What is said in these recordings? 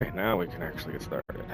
Okay, now we can actually get started.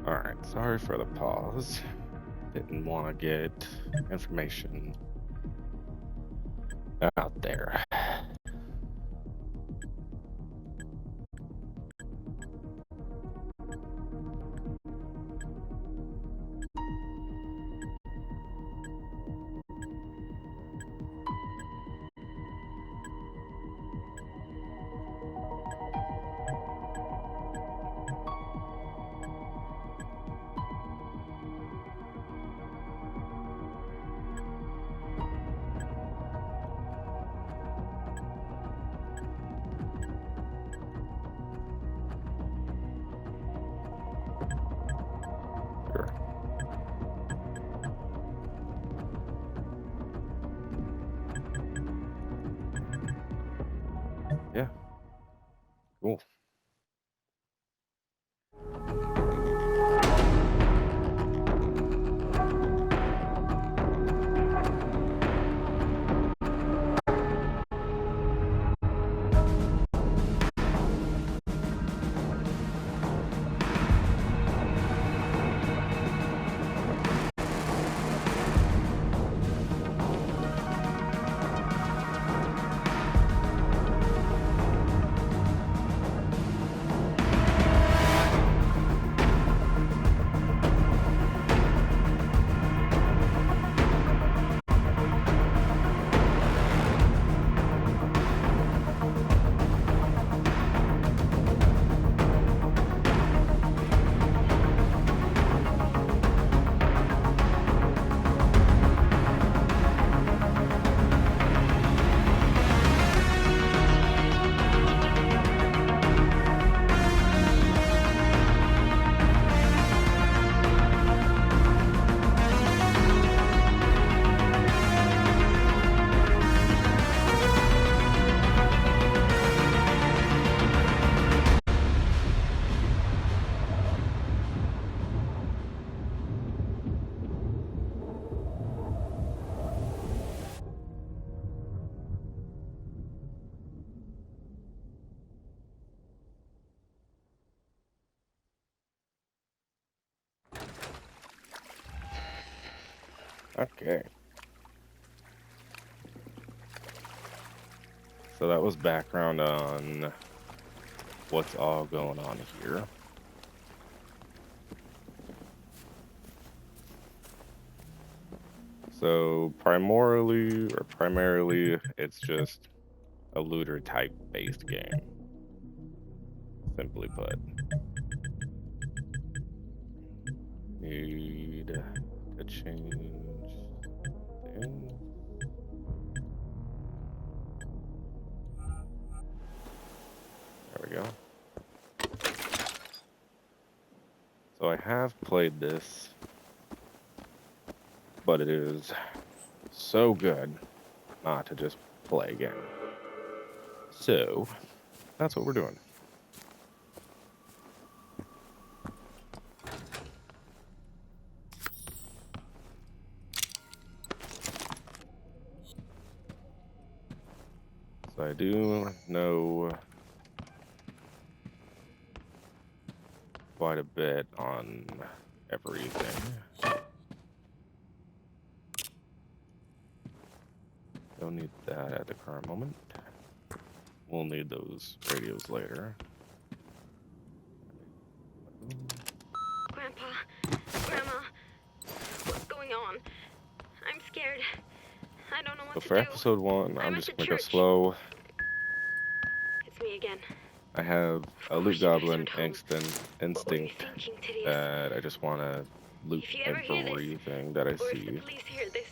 Alright, sorry for the pause. Didn't want to get information out there. Sure. Yeah, cool. Okay. So that was background on what's all going on here. So primarily, it's just a looter type based game. Simply put. Need to change things. There we go. So I have played this, but it is so good not to just play again. So that's what we're doing. So I do know quite a bit on everything. Don't need that at the current moment. We'll need those radios later. Grandpa, Grandma, what's going on? I'm scared. I don't know what So to for do. episode 1, I'm I'm at just the gonna go church. slow. It's me again. I have a Of loot course you guys goblin aren't home. What were you instinct thinking, Tidius? that I just want to loot If you ever hear this, everything that I or if the see. police hear this,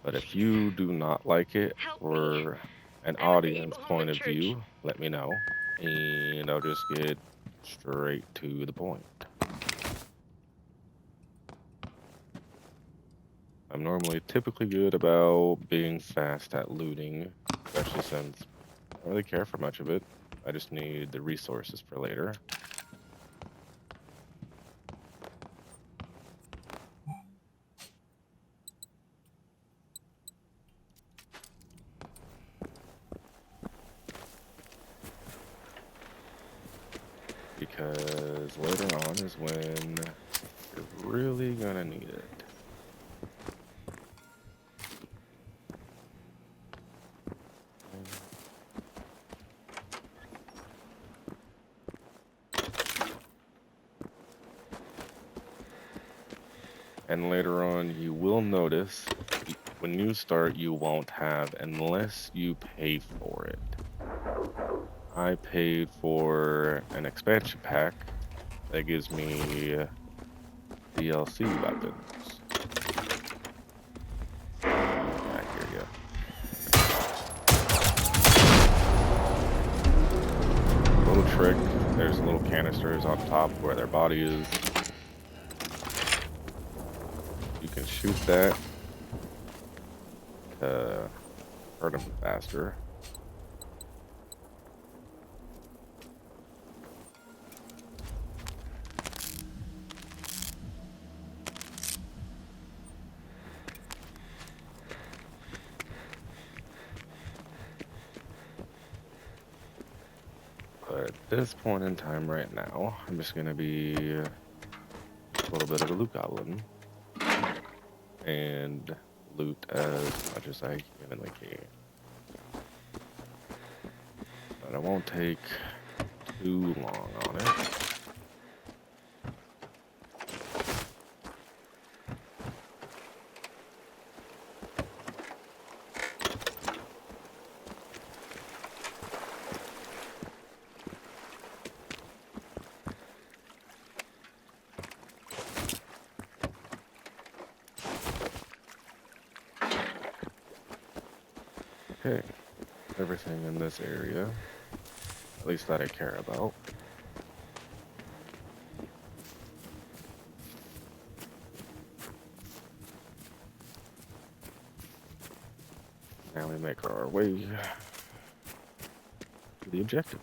But if please, you do not like it help me. for an I'm at the audience Evil point Homan of Church. view, let me know, and I'll just get straight to the point. I'm normally typically good about being fast at looting, especially since I don't really care for much of it. I just need the resources for later. Because later on is when you're really gonna need it. And later on, you will notice when you start, you won't have unless you pay for it. I paid for an expansion pack that gives me DLC weapons. I hear ya. Little trick, there's little canisters on top where their body is. You can shoot that to hurt them faster. But at this point in time right now, I'm just gonna be a little bit of a loot goblin and loot as much as I humanly can. But I won't take too long on it. Okay, everything in this area, at least that I care about. Now we make our way to the objective.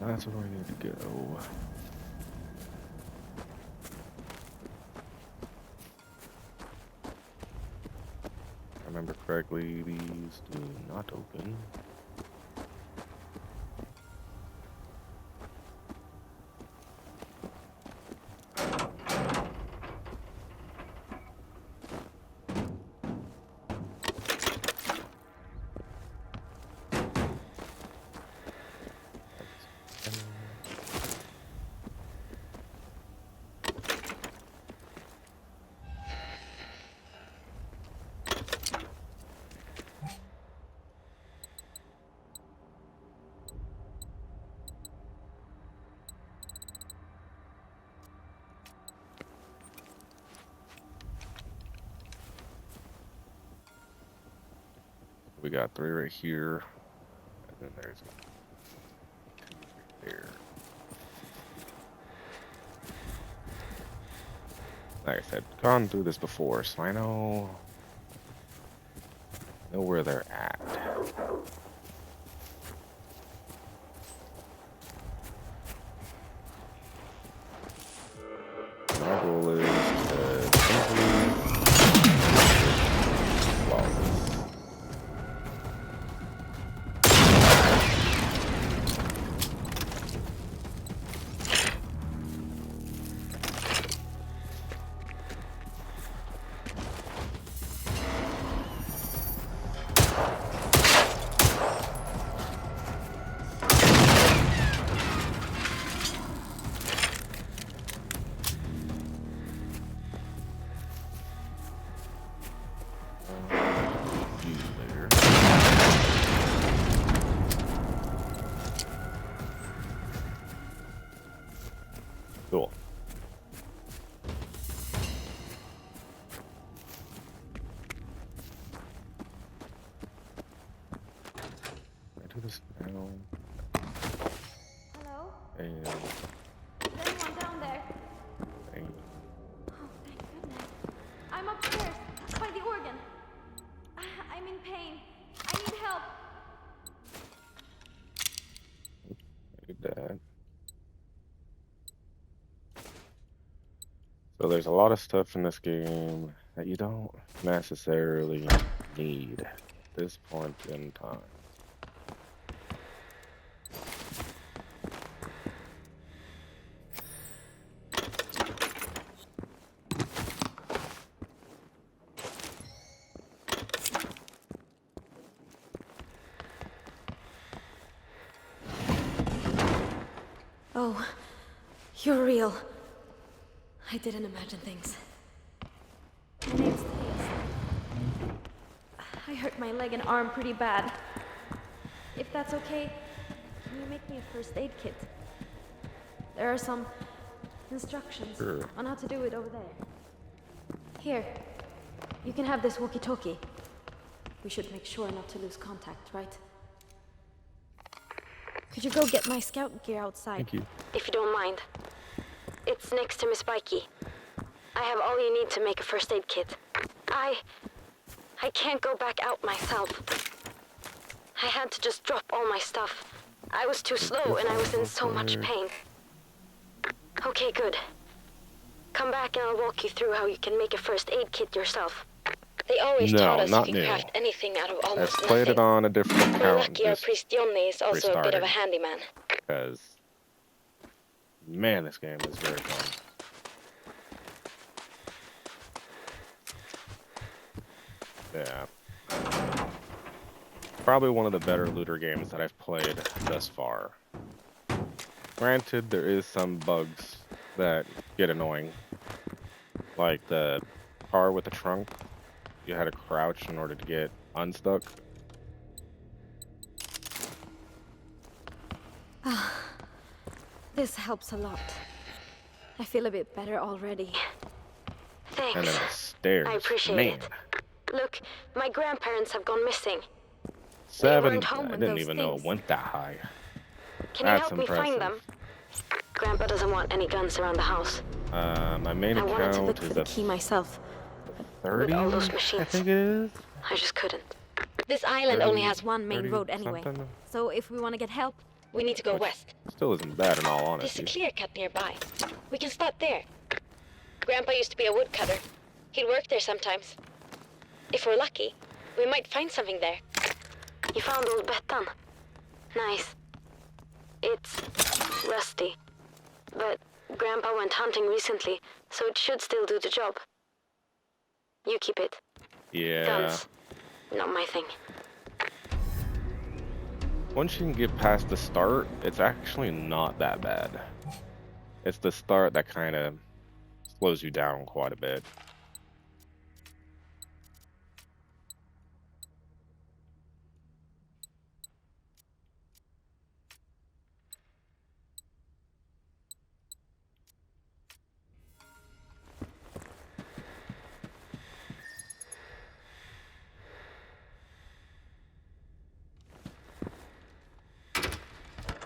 That's where I need to go. remember correctly, these do not open. We got 3 right here, and then there's 2 right there. Like I said, gone through this before, so I know where they're at. My goal is to simply flawless. There. Cool. I do this now. Hello? And Is anyone down there? bang. Oh, thank goodness. I'm upstairs, by the organ. I'm in pain. I need help. I did that. So there's a lot of stuff in this game that you don't necessarily need at this point in time. Oh, you're real. I didn't imagine things. My name's Thais. I hurt my leg and arm pretty bad. If that's okay, can you make me a first aid kit? There are some instructions Sure. on how to do it over there. Here, you can have this walkie-talkie. We should make sure not to lose contact, right? Could you go get my scout gear outside? Thank you. If you don't mind. It's next to Miss Pikey. I have all you need to make a first aid kit. I can't go back out myself. I had to just drop all my stuff. I was too slow and I was in so much pain. Okay, good. Come back and I'll walk you through how you can make a first aid kit yourself. They always No, taught us not you can new. craft anything out of I've almost played nothing. it on a different We're account lucky our just priest Jonni is also a bit of a restarted. handyman. because, man, this game is very fun. Yeah. Probably one of the better looter games that I've played thus far. Granted, there is some bugs that get annoying. Like the car with the trunk. You had to crouch in order to get unstuck. This helps a lot. I feel a bit better already. Thanks. And then the stairs. I appreciate Man. it. Look, my grandparents have gone missing. 7. weren't home I when didn't those even know it things- went that high. Can you That's help me find them? impressive. Grandpa doesn't want any guns around the house. My main I wanted to look account for is the at key myself. 30, all those I machines. think it is. I just couldn't. This island only 30, has one main 30 road anyway. something. So if we want to get help, we need to go Which west. Still isn't bad in all There's a honesty. clear cut nearby. We can start there. Grandpa used to be a woodcutter. He'd work there sometimes. If we're lucky, We might find something there. You found old Bettan. Nice. It's rusty. But Grandpa went hunting recently, so it should still do the job. You keep it. Yeah. Guns. Not my thing. Once you can get past the start, it's actually not that bad. It's the start that kind of slows you down quite a bit.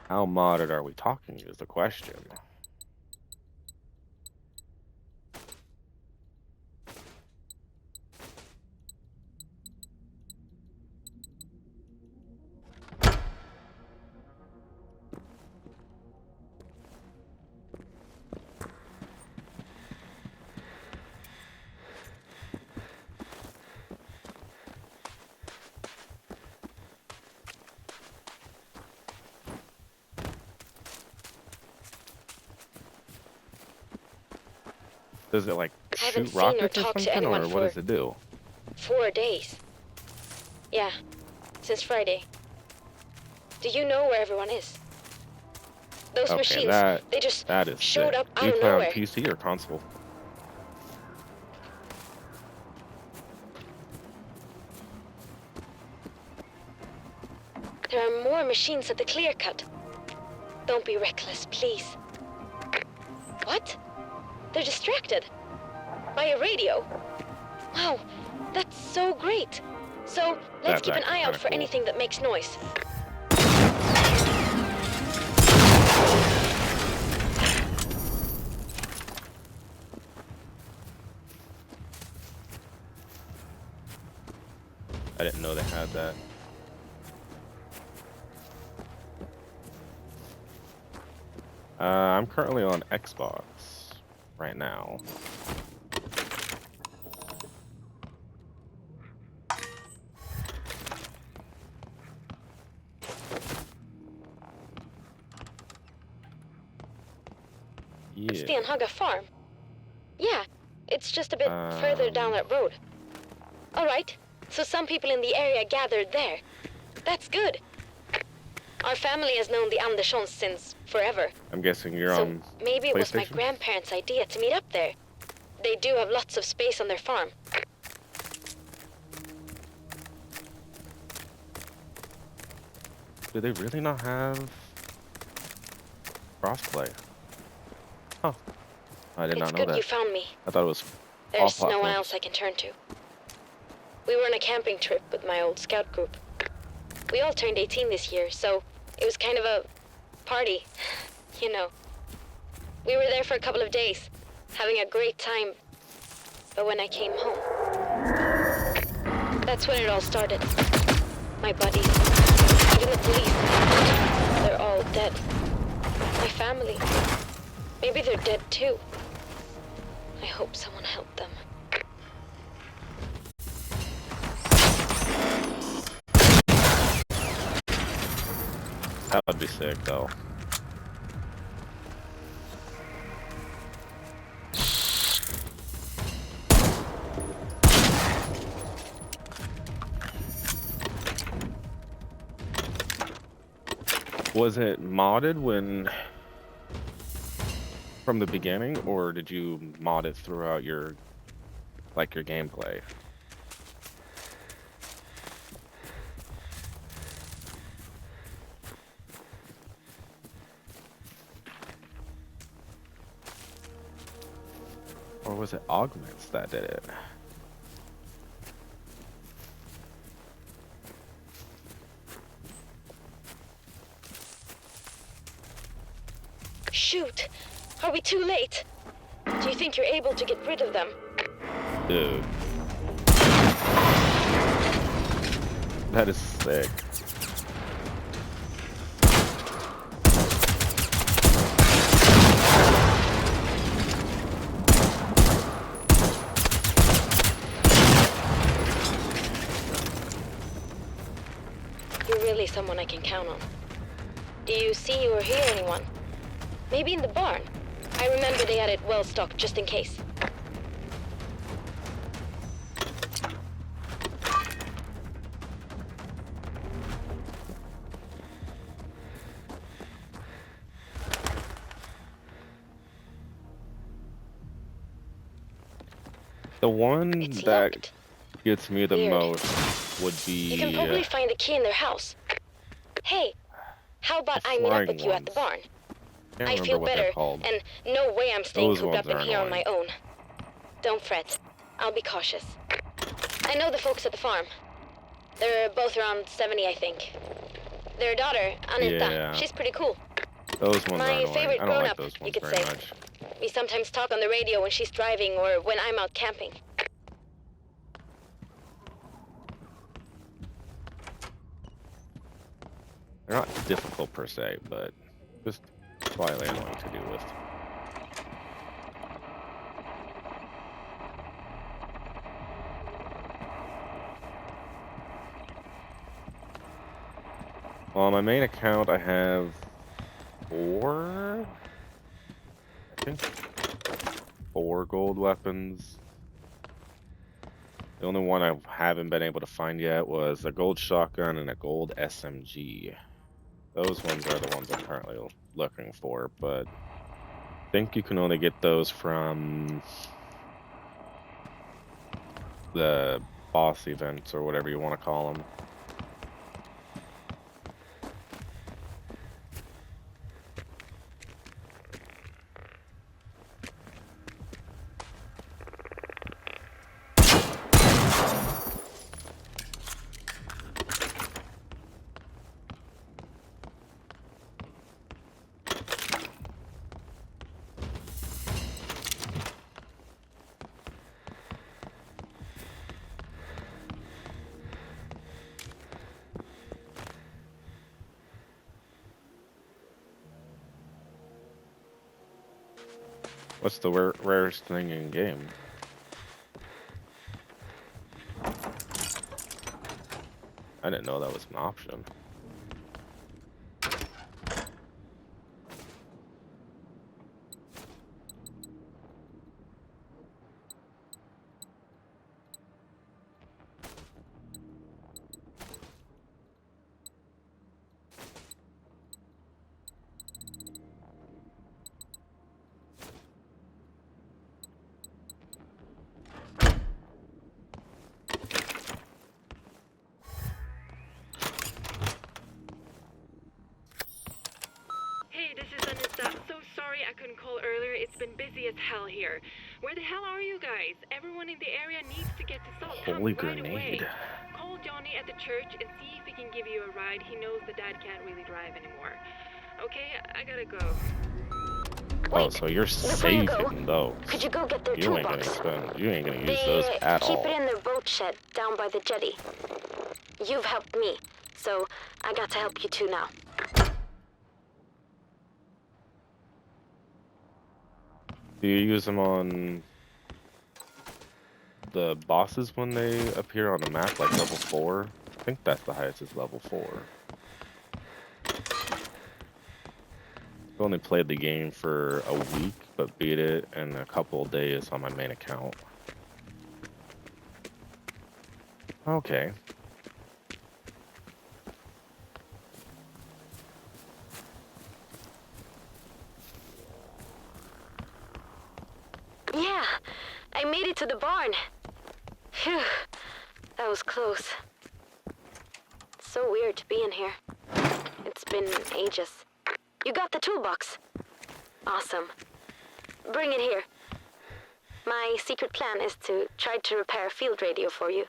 How modded are we talking is the question. Does it like I haven't shoot seen or rockets or talked to something, anyone or what does it do? 4 days. Yeah, since Friday. Do you know where everyone is? Those Okay, machines, they just that is showed sick. up Do out you of play on nowhere. PC or console? There are more machines at the clear cut. Don't be reckless, please. What? They're distracted. By a radio. Wow, that's so great. So, let's That's keep an actually eye out kinda for cool. anything that makes noise. I didn't know they had that. I'm currently on Xbox right now. Yeah. Stenhaga Farm. Yeah, it's just a bit further down that road. All right, so some people in the area gathered there. That's good. Our family has known the Anderssons since forever. I'm guessing you're So on maybe it was my PlayStation? grandparents' idea to meet up there. They do have lots of space on their farm. Do they really not have crossplay? Huh. I did It's not know good that. you found me. I thought it was There's all no one platforms. else I can turn to. We were on a camping trip with my old scout group. We all turned 18 this year, so it was kind of a party, you know. We were there for a couple of days, having a great time. But when I came home, that's when it all started. My buddies, even the police, they're all dead. My family, maybe they're dead too. I hope someone helped them. That would be sick, though. Was it modded from the beginning, or did you mod it throughout your gameplay? Or was it Augments that did it? Shoot! Are we too late? Do you think you're able to get rid of them? Dude. That is sick. really someone I can count on. Do you see or hear anyone? Maybe in the barn. I remember they had it well stocked just in case. The one It's that locked. gets me the Weird. most would be You can probably find the key in their house. Hey, how about The I meet up flying with you at the barn? can't I remember feel what they're better, called. and no way I'm staying Those cooped ones up in are here on my annoying. own. Don't fret. I'll be cautious. I know the folks at the farm. They're both around 70, I think. Their daughter, Anita, Yeah. she's pretty cool. Those ones My are annoying. favorite I don't like grown-up, those you ones could very say. much. We sometimes talk on the radio when she's driving or when I'm out camping. They're not difficult per se, but just slightly annoying to deal with. On my main account, I have 4, I think 4 gold weapons. The only one I haven't been able to find yet was a gold shotgun and a gold SMG. Those ones are the ones I'm currently looking for, but I think you can only get those from the boss events or whatever you want to call them. What's the rarest thing in game? I didn't know that was an option. Hey, this is Anissa. So sorry I couldn't call earlier. It's been busy as hell here. Where the hell are you guys? Everyone in the area needs to get to Salt Camp Holy right away. grenade. Call Johnny at the church and see if he can give you a ride. He knows the dad can't really drive anymore. Okay, I gotta go. Oh, Wait, so you're before you go, saving those. could you go get their You ain't gonna toolbox? you ain't gonna use They those at keep all. it in their boat shed down by the jetty. You've helped me, so I got to help you too now. Do you use them on the bosses when they appear on the map, like level 4? I think that's the highest is level 4. I've only played the game for a week, but beat it in a couple of days on my main account. Okay. Yeah, I made it to the barn. Phew, that was close. So weird to be in here. It's been ages. You got the toolbox? Awesome. Bring it here. My secret plan is to try to repair a field radio for you.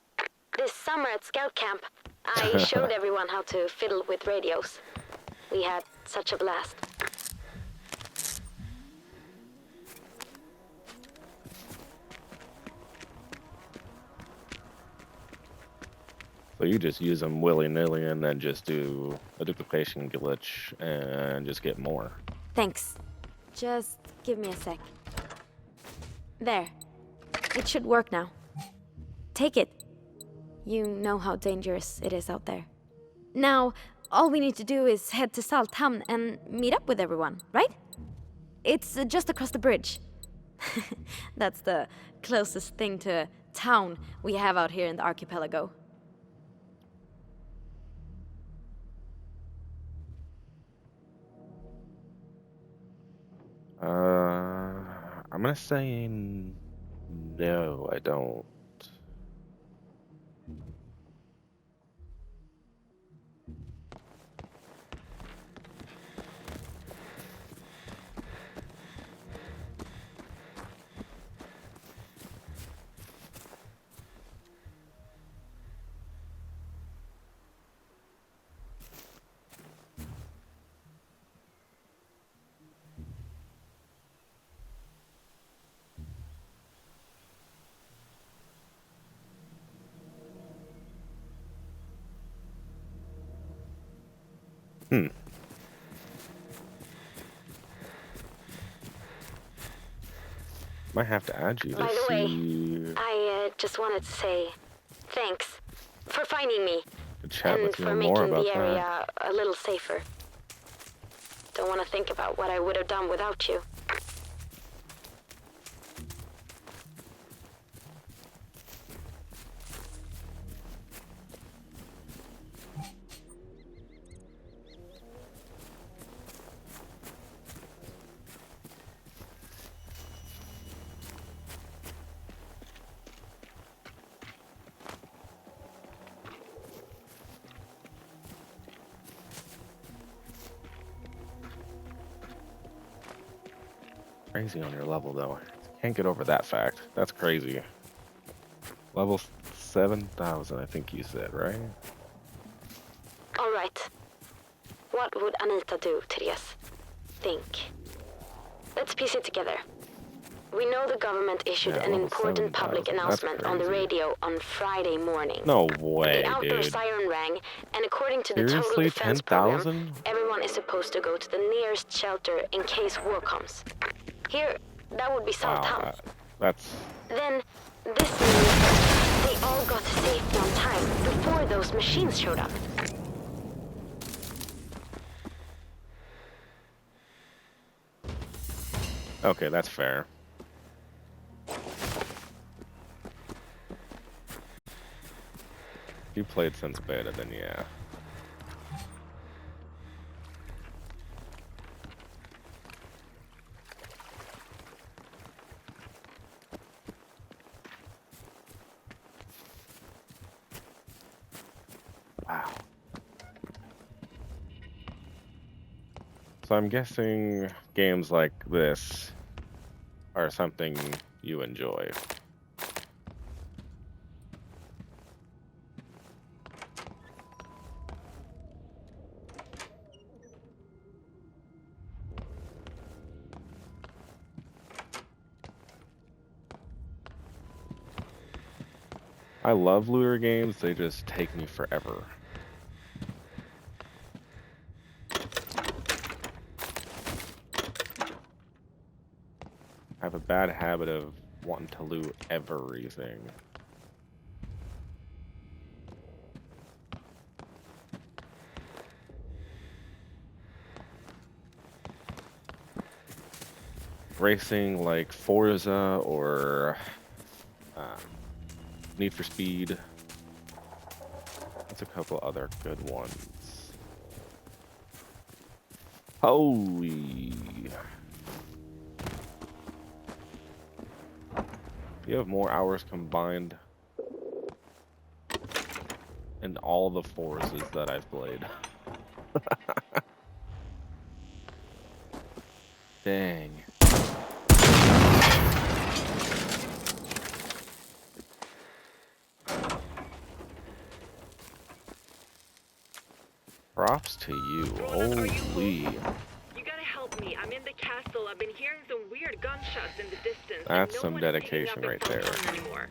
This summer at Scout Camp, I showed everyone how to fiddle with radios. We had such a blast. So you just use them willy-nilly and then just do a duplication glitch and just get more. Thanks. Just give me a sec. There. It should work now. Take it. You know how dangerous it is out there. Now, all we need to do is head to Salthamn and meet up with everyone, right? It's just across the bridge. That's the closest thing to a town we have out here in the archipelago. I'm gonna say no, I don't. Might have to add you to By the way, see I just wanted to say thanks for finding me to chat and with you for more making about the that. area a little safer. Don't want to think about what I would have done without you. Crazy on your level though. Can't get over that fact. That's crazy. Level 7,000, I think you said, right? All right. What would Anita do, Therese? Think. Let's piece it together. We know the government issued Yeah, an level important 7,000. public That's announcement on the crazy. radio on Friday morning. No way, The outdoor dude. siren rang, and according to the Total Seriously, Defense Program, 10,000? everyone is supposed to go to the nearest shelter in case war comes. Here, that would be Wow, Salthamn. that's Then, this means they all got to safety on time before those machines showed up. okay. That's fair. You played since beta, then yeah. Wow. So I'm guessing games like this are something you enjoy. I love looter games, they just take me forever. I have a bad habit of wanting to loot everything. Racing like Forza or Need for Speed. That's a couple other good ones. Holy. You have more hours combined in all the Forzas that I've played. Dang. Props to you. Roland, are you Holy. You gotta help me. I'm in the castle. I've been hearing some weird gunshots in the distance. That's and no some one is picking dedication up the right phone there. Anymore.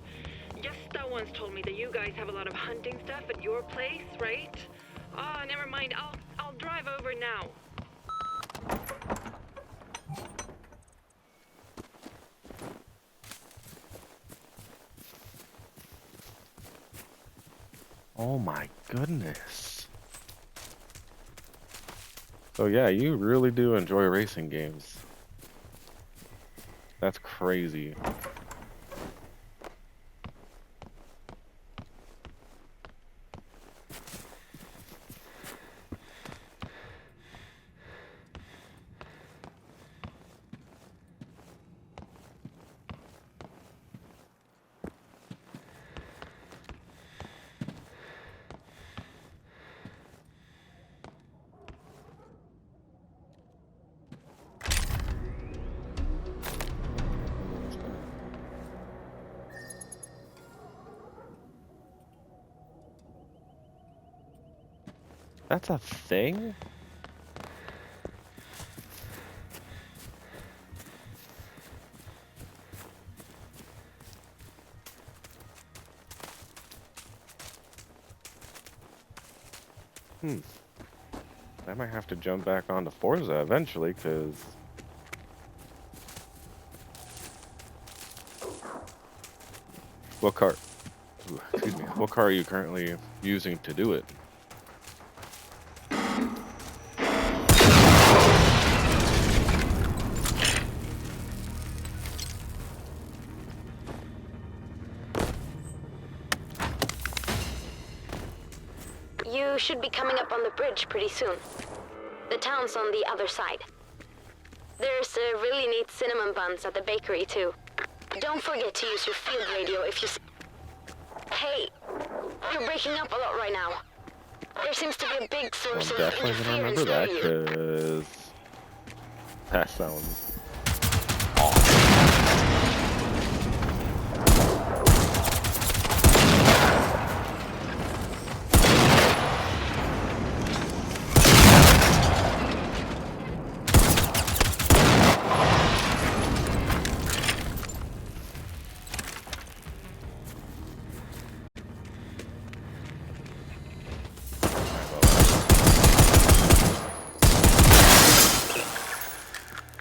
Yesta once told me that you guys have a lot of hunting stuff at your place, right? Oh, never mind. I'll drive over now. Oh my goodness. So yeah, you really do enjoy racing games. That's crazy. That's a thing? I might have to jump back onto Forza eventually, because... What car... Ooh, excuse me. What car are you currently using to do it? You should be coming up on the bridge pretty soon. The town's on the other side. There's really neat cinnamon buns at the bakery, too. Don't forget to use your field radio if you... Hey, you're breaking up a lot right now. There seems to be a big I'm source of definitely gonna interference remember near that, you. because... That sounds...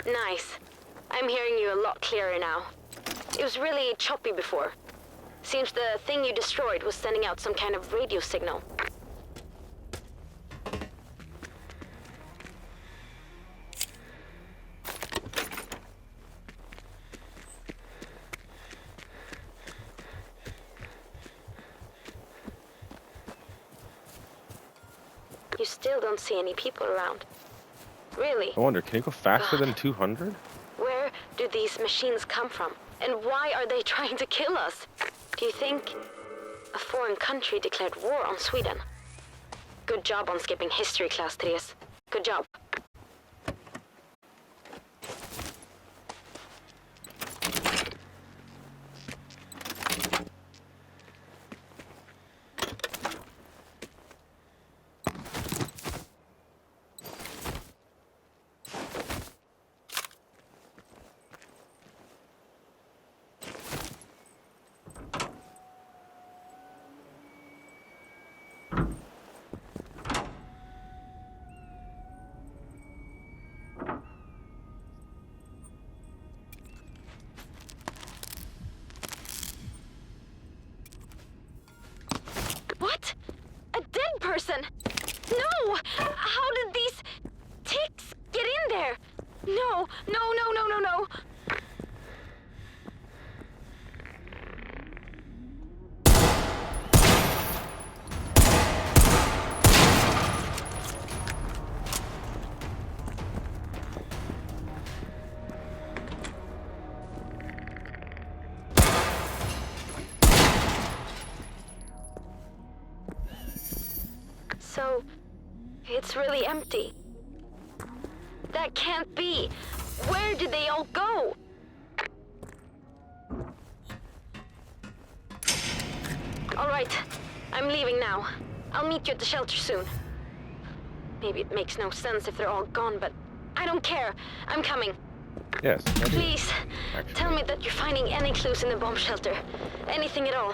Nice. I'm hearing you a lot clearer now. It was really choppy before. Seems the thing you destroyed was sending out some kind of radio signal. You still don't see any people around. Really? I wonder, can you go faster than 200? Where do these machines come from? And why are they trying to kill us? Do you think a foreign country declared war on Sweden? Good job on skipping history class, Therese. Good job. What? A dead person? No! How did these ticks get in there? No, no, no, no, no, no. So, it's really empty. That can't be. Where did they all go? All right, I'm leaving now. I'll meet you at the shelter soon. Maybe it makes no sense if they're all gone, but I don't care. I'm coming. Yes. I do. Please, Actually. tell me that you're finding any clues in the bomb shelter. Anything at all.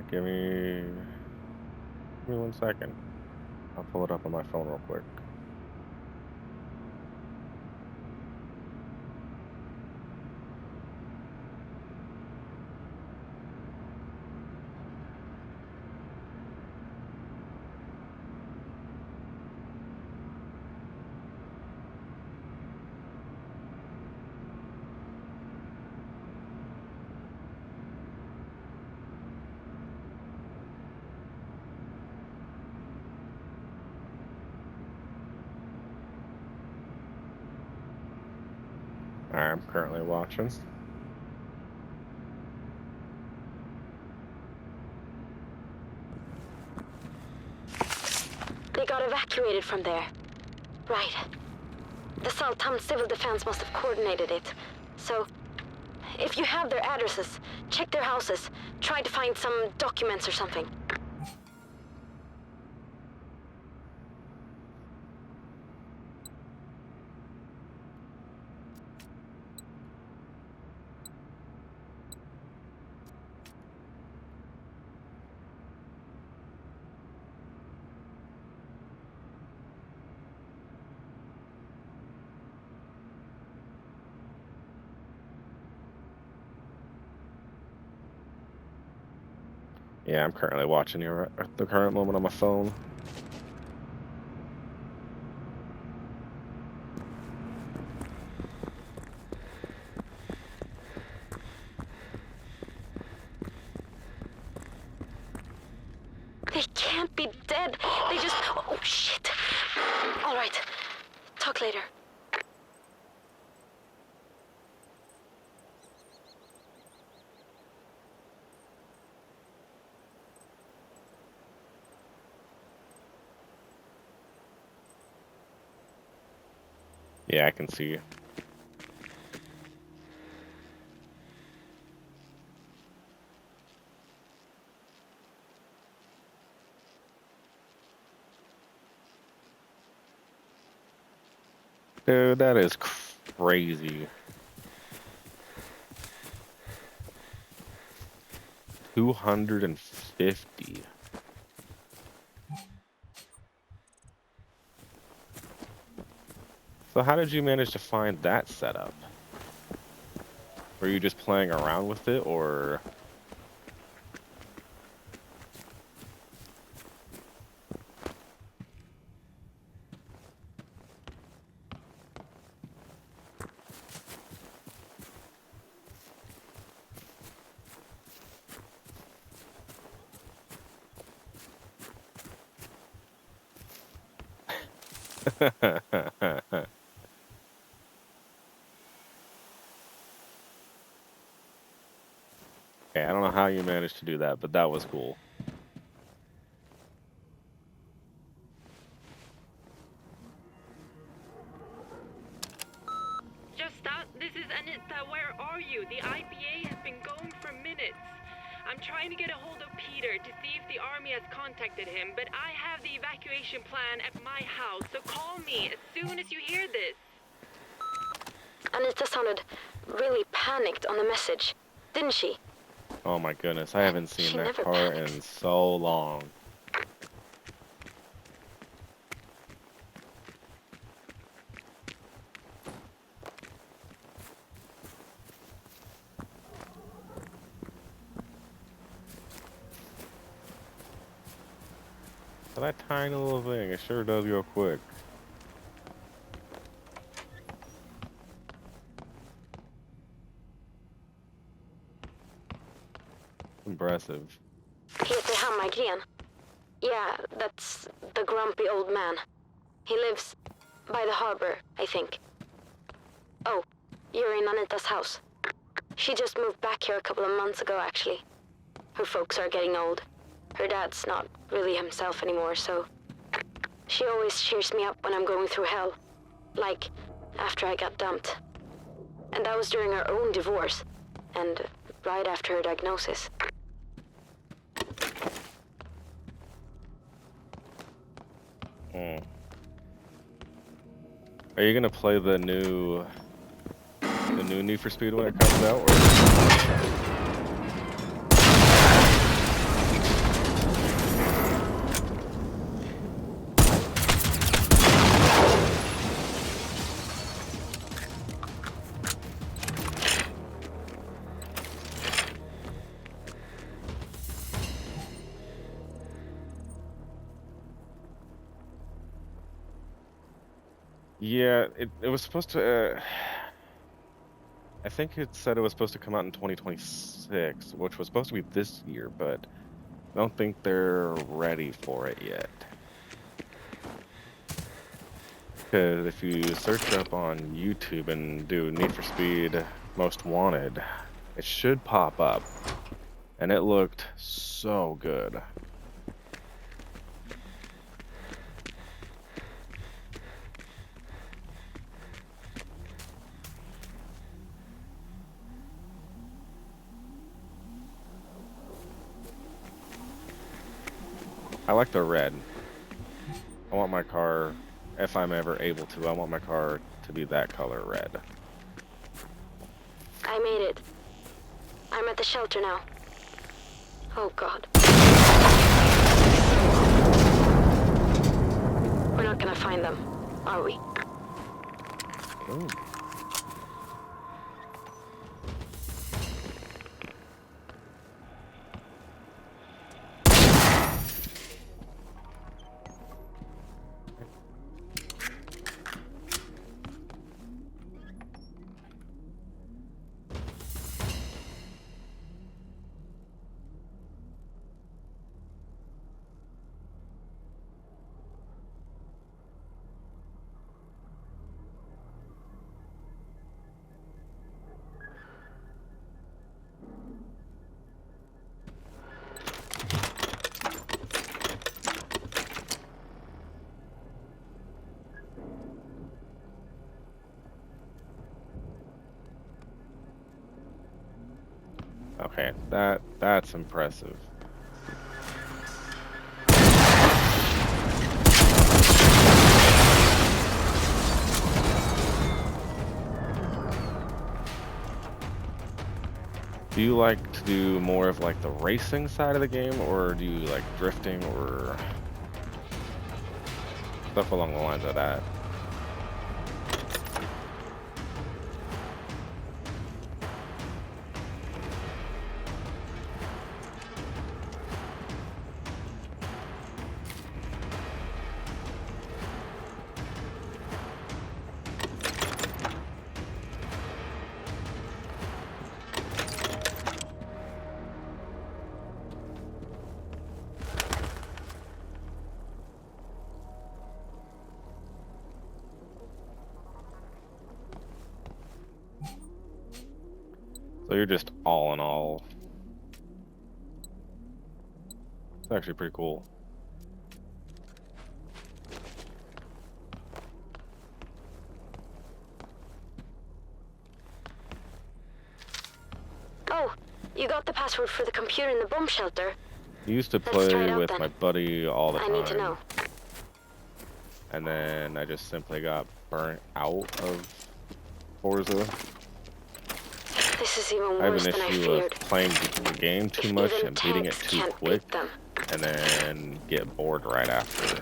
Give me 1 second. I'll pull it up on my phone real quick. I'm currently watching. They got evacuated from there. Right. The Saltam Civil Defense must have coordinated it. So, if you have their addresses, check their houses. Try to find some documents or something. Yeah, I'm currently watching you at the current moment on my phone. They can't be dead. They just... Oh, shit. All right. Talk later. Yeah, I can see you. Dude, that is crazy. 250. So how did you manage to find that setup? Were you just playing around with it, or... Okay, I don't know how you managed to do that, but that was cool. Justa, this is Anita. Where are you? The IPA has been going for minutes. I'm trying to get a hold of Peter to see if the army has contacted him, but I have the evacuation plan at my house, so call me as soon as you hear this. Anita sounded really panicked on the message, didn't she? Oh my goodness, I haven't seen She that never car panics. in so long. So that tiny little thing, it sure does go quick. Impressive. Peter Hammargren. Yeah, that's the grumpy old man. He lives by the harbor, I think. Oh, you're in Anita's house. She just moved back here a couple of months ago, actually. Her folks are getting old. Her dad's not really himself anymore, so... She always cheers me up when I'm going through hell. Like, after I got dumped. And that was during her own divorce. And right after her diagnosis. Are you gonna play the new Need for Speed when it comes out? Or... Yeah, it was supposed to. I think it said it was supposed to come out in 2026, which was supposed to be this year, but I don't think they're ready for it yet. Because if you search up on YouTube and do Need for Speed Most Wanted, it should pop up. And it looked so good. I like the red. I want my car, if I'm ever able to, I want my car to be that color red. I made it. I'm at the shelter now. Oh, God. We're not gonna find them, are we? Ooh. Okay, that's impressive. Do you like to do more of like the racing side of the game, or do you like drifting or stuff along the lines of that? So you're just all in all. It's actually pretty cool. Oh, you got the password for the computer in the bomb shelter. I used to Let's try it play out with then. my buddy all the I time. need to know. And then I just simply got burnt out of Forza. This is even I have worse an than I issue of feared. playing the game too If much even and beating it tanks too can't quick, beat them. and then get bored right after.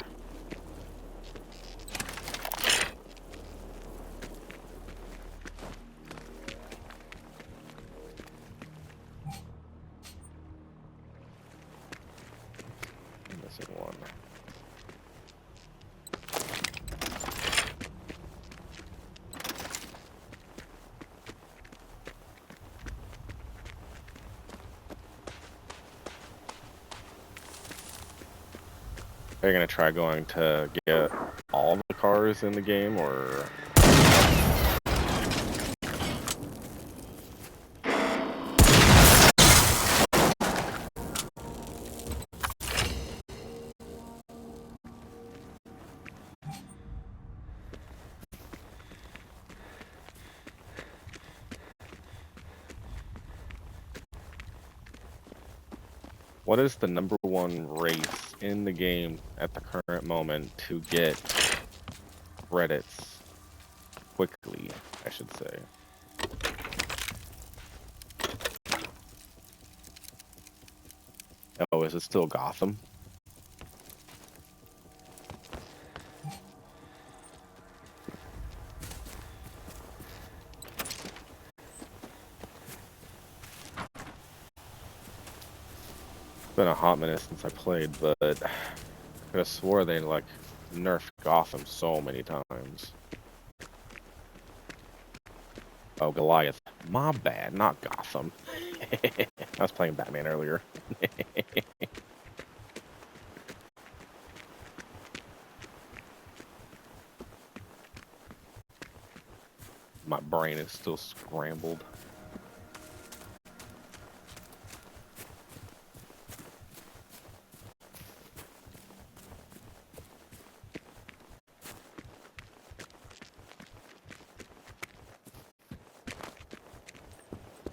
I'm missing one. Are you gonna try going to get all the cars in the game, or? What is the #1 race in the game at the current moment to get credits quickly, I should say? Oh, is it still Gotham? It's been a hot minute since I played, but I could have swore they like nerfed Gotham so many times. Oh, Goliath. My bad, not Gotham. I was playing Batman earlier. My brain is still scrambled.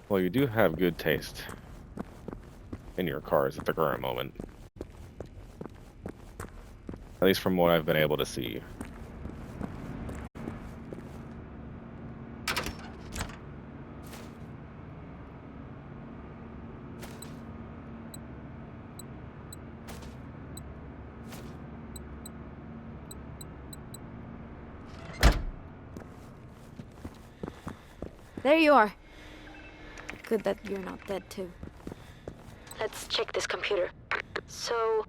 Well, you do have good taste in your cars at the current moment. At least from what I've been able to see. There you are. Good that you're not dead too. Let's check this computer. So,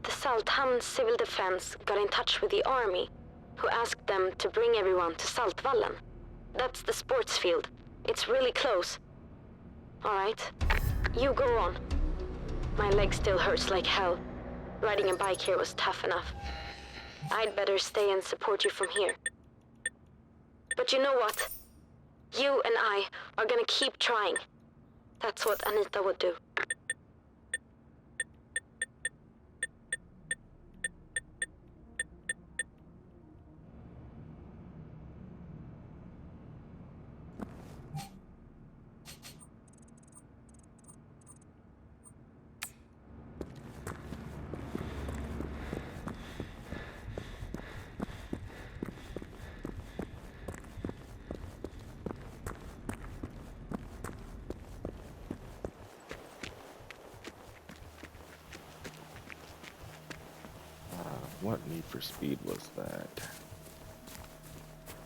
the Salthamn Civil Defense got in touch with the army, who asked them to bring everyone to Saltvallen. That's the sports field. It's really close. Alright, you go on. My leg still hurts like hell. Riding a bike here was tough enough. I'd better stay and support you from here. But you know what? You and I are gonna keep trying. That's what Anita would do. What Need for Speed was that? It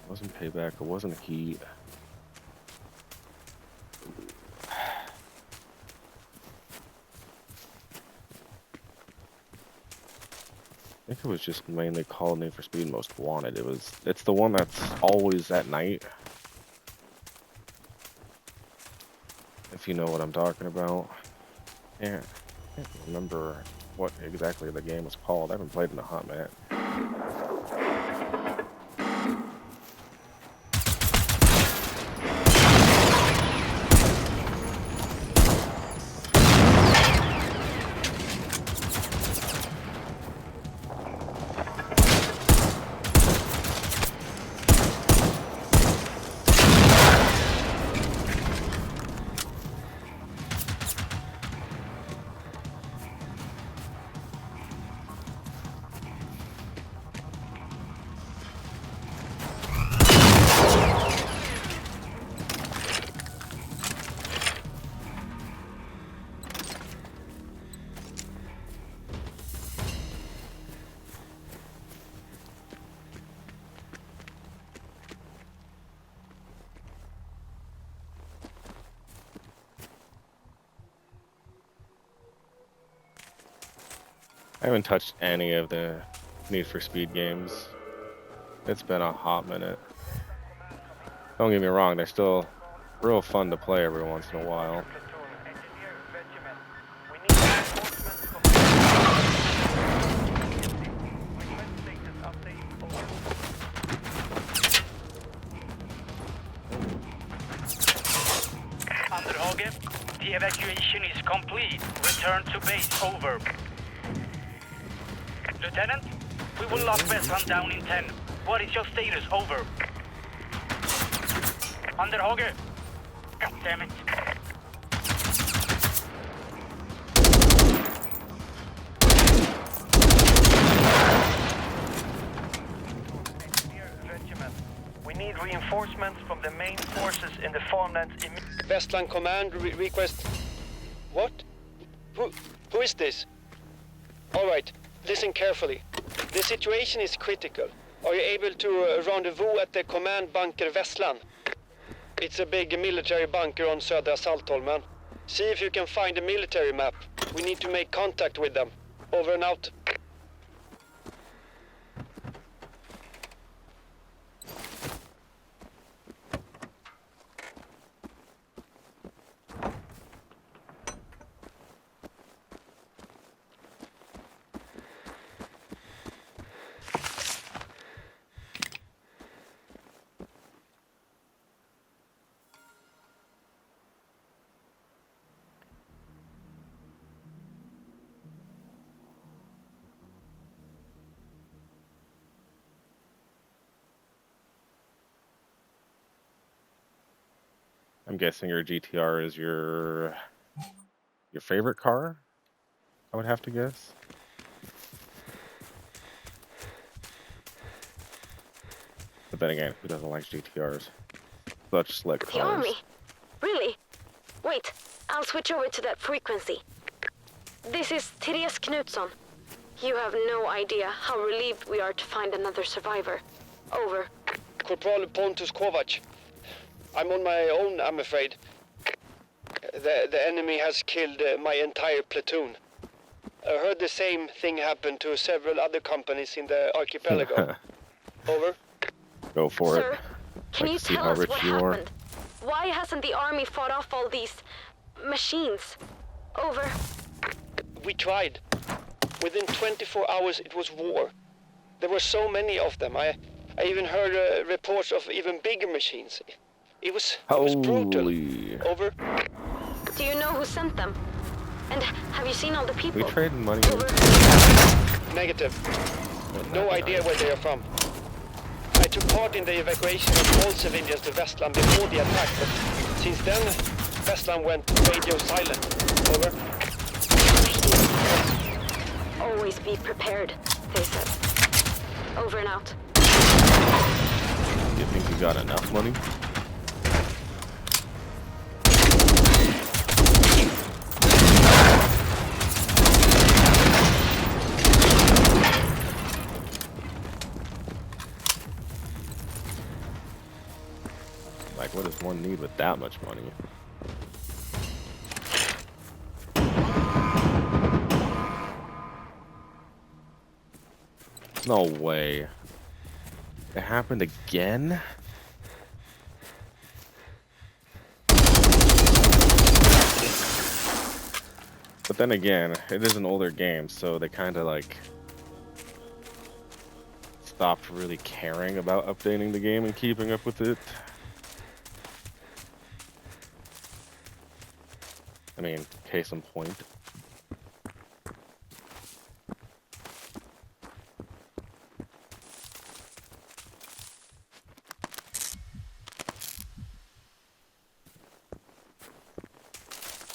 wasn't Payback, it wasn't Heat. I think it was just mainly called Need for Speed Most Wanted. It's the one that's always at night. If you know what I'm talking about. Yeah, I can't remember what exactly the game was called. I haven't played in a hot minute. I haven't touched any of the Need for Speed games. It's been a hot minute. Don't get me wrong, they're still real fun to play every once in a while. Underhage, the evacuation is complete. Return to base, over. Lieutenant, we will lock Westland down in 10. What is your status, over? Underhage. God damn it. We need reinforcements from the main forces in the farmlands. Westland Command request. What? Who is this? All right, listen carefully. The situation is critical. Are you able to rendezvous at the command bunker Westland? It's a big military bunker on Södra Saltholmen. See if you can find a military map. We need to make contact with them. Over and out. I'm guessing your GTR is your favorite car? I would have to guess. But then again, who doesn't like GTRs? Such slick cars. The army? Really? Wait, I'll switch over to that frequency. This is Therese Knutsson. You have no idea how relieved we are to find another survivor. Over. Corporal Pontus Kovac. I'm on my own, I'm afraid. The enemy has killed my entire platoon. I heard the same thing happen to several other companies in the archipelago. Over. Go for Sir, it. can Like you to see tell how us rich what you are. happened? Why hasn't the army fought off all these machines? Over. We tried. Within 24 hours it was war. There were so many of them. I even heard reports of even bigger machines. It was brutal. Holy. Over. Do you know who sent them? And have you seen all the people? We trading money. Over. Negative. No idea where they are from. I took part in the evacuation of all civilians to Vestland before the attack, but since then, Vestland went radio silent. Over. Always be prepared, they said. Over and out. You think you got enough money? Like, what does one need with that much money? No way. It happened again? But then again, it is an older game, so they kind of like stopped really caring about updating the game and keeping up with it. I mean, case in point.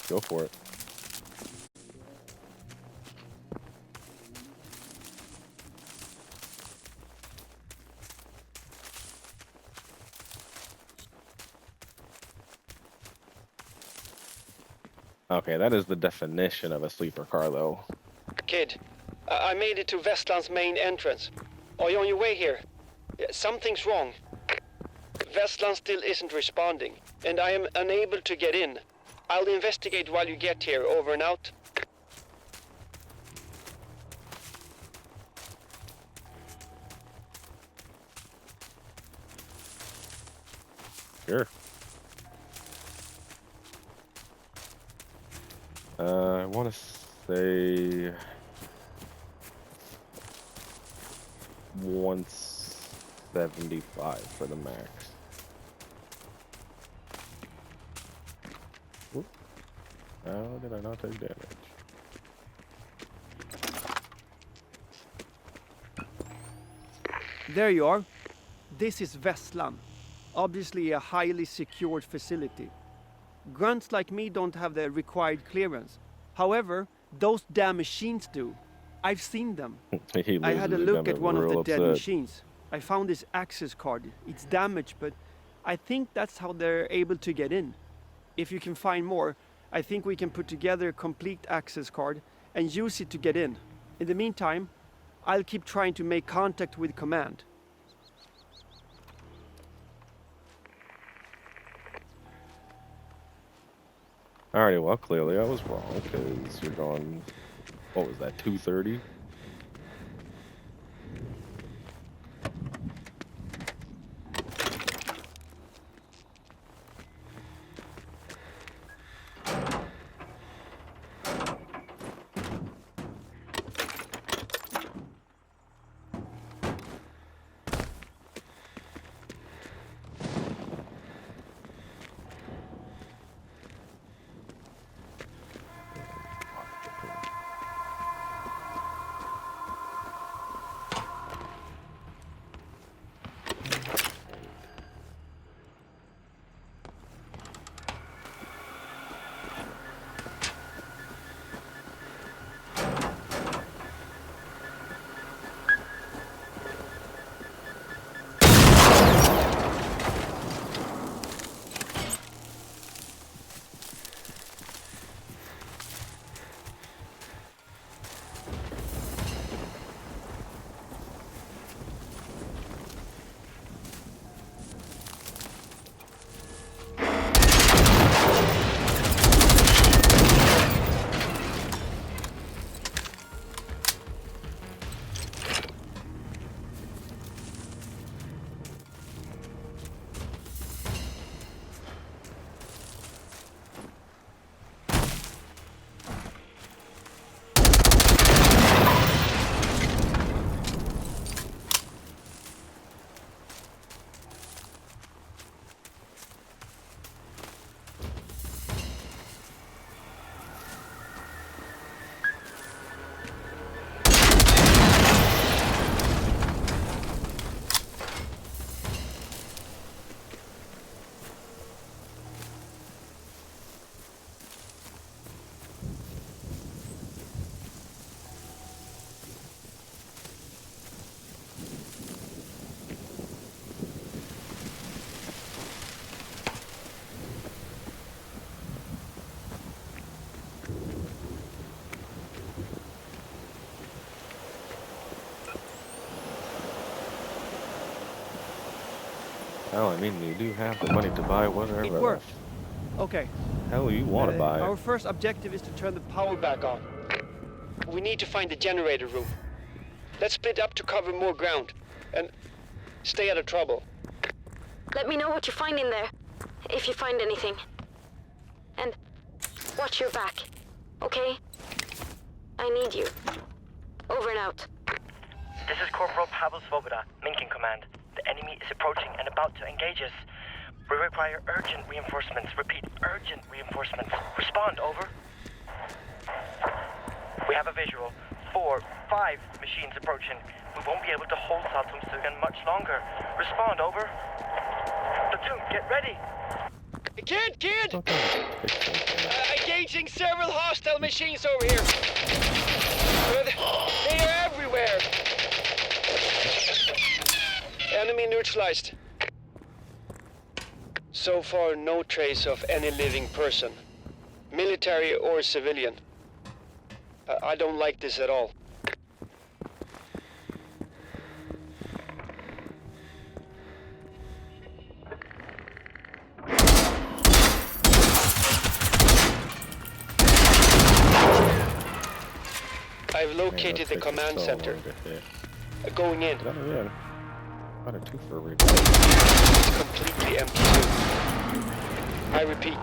Go for it. Okay, that is the definition of a sleeper car, though. Kid, I made it to Vestland's main entrance. Are you on your way here? Something's wrong. Vestland still isn't responding, and I am unable to get in. I'll investigate while you get here. Over and out. Sure. I want to say 175 for the max. Whoop. How did I not take damage? There you are. This is Vestland. Obviously a highly secured facility. Grunts like me don't have the required clearance. However, those damn machines do. I've seen them. I had a look at one of the dead machines. I found this access card. It's damaged, but I think that's how they're able to get in. If you can find more, I think we can put together a complete access card and use it to get in. In the meantime, I'll keep trying to make contact with command. Alrighty, well, clearly I was wrong, because you're going, what was that, 230? Well, I mean, you do have the money to buy whatever It the worked. Okay. hell you want to buy. Our first objective is to turn the power back on. We need to find the generator room. Let's split up to cover more ground. And stay out of trouble. Let me know what you find in there, if you find anything. And watch your back, okay? I need you. Over and out. This is Corporal Pavel Svoboda, Minkin Command. The enemy is approaching and about to engage us. We require urgent reinforcements. Repeat, urgent reinforcements. Respond, over. We have a visual. 4, 5 machines approaching. We won't be able to hold Saltumsugan much longer. Respond, over. Platoon, get ready. Kid! Engaging several hostile machines over here. They are everywhere. Enemy neutralized. So far, no trace of any living person, military or civilian. I don't like this at all. I've located the command center. Going in. Yeah. About a 2 for a read. It's completely empty too. I repeat,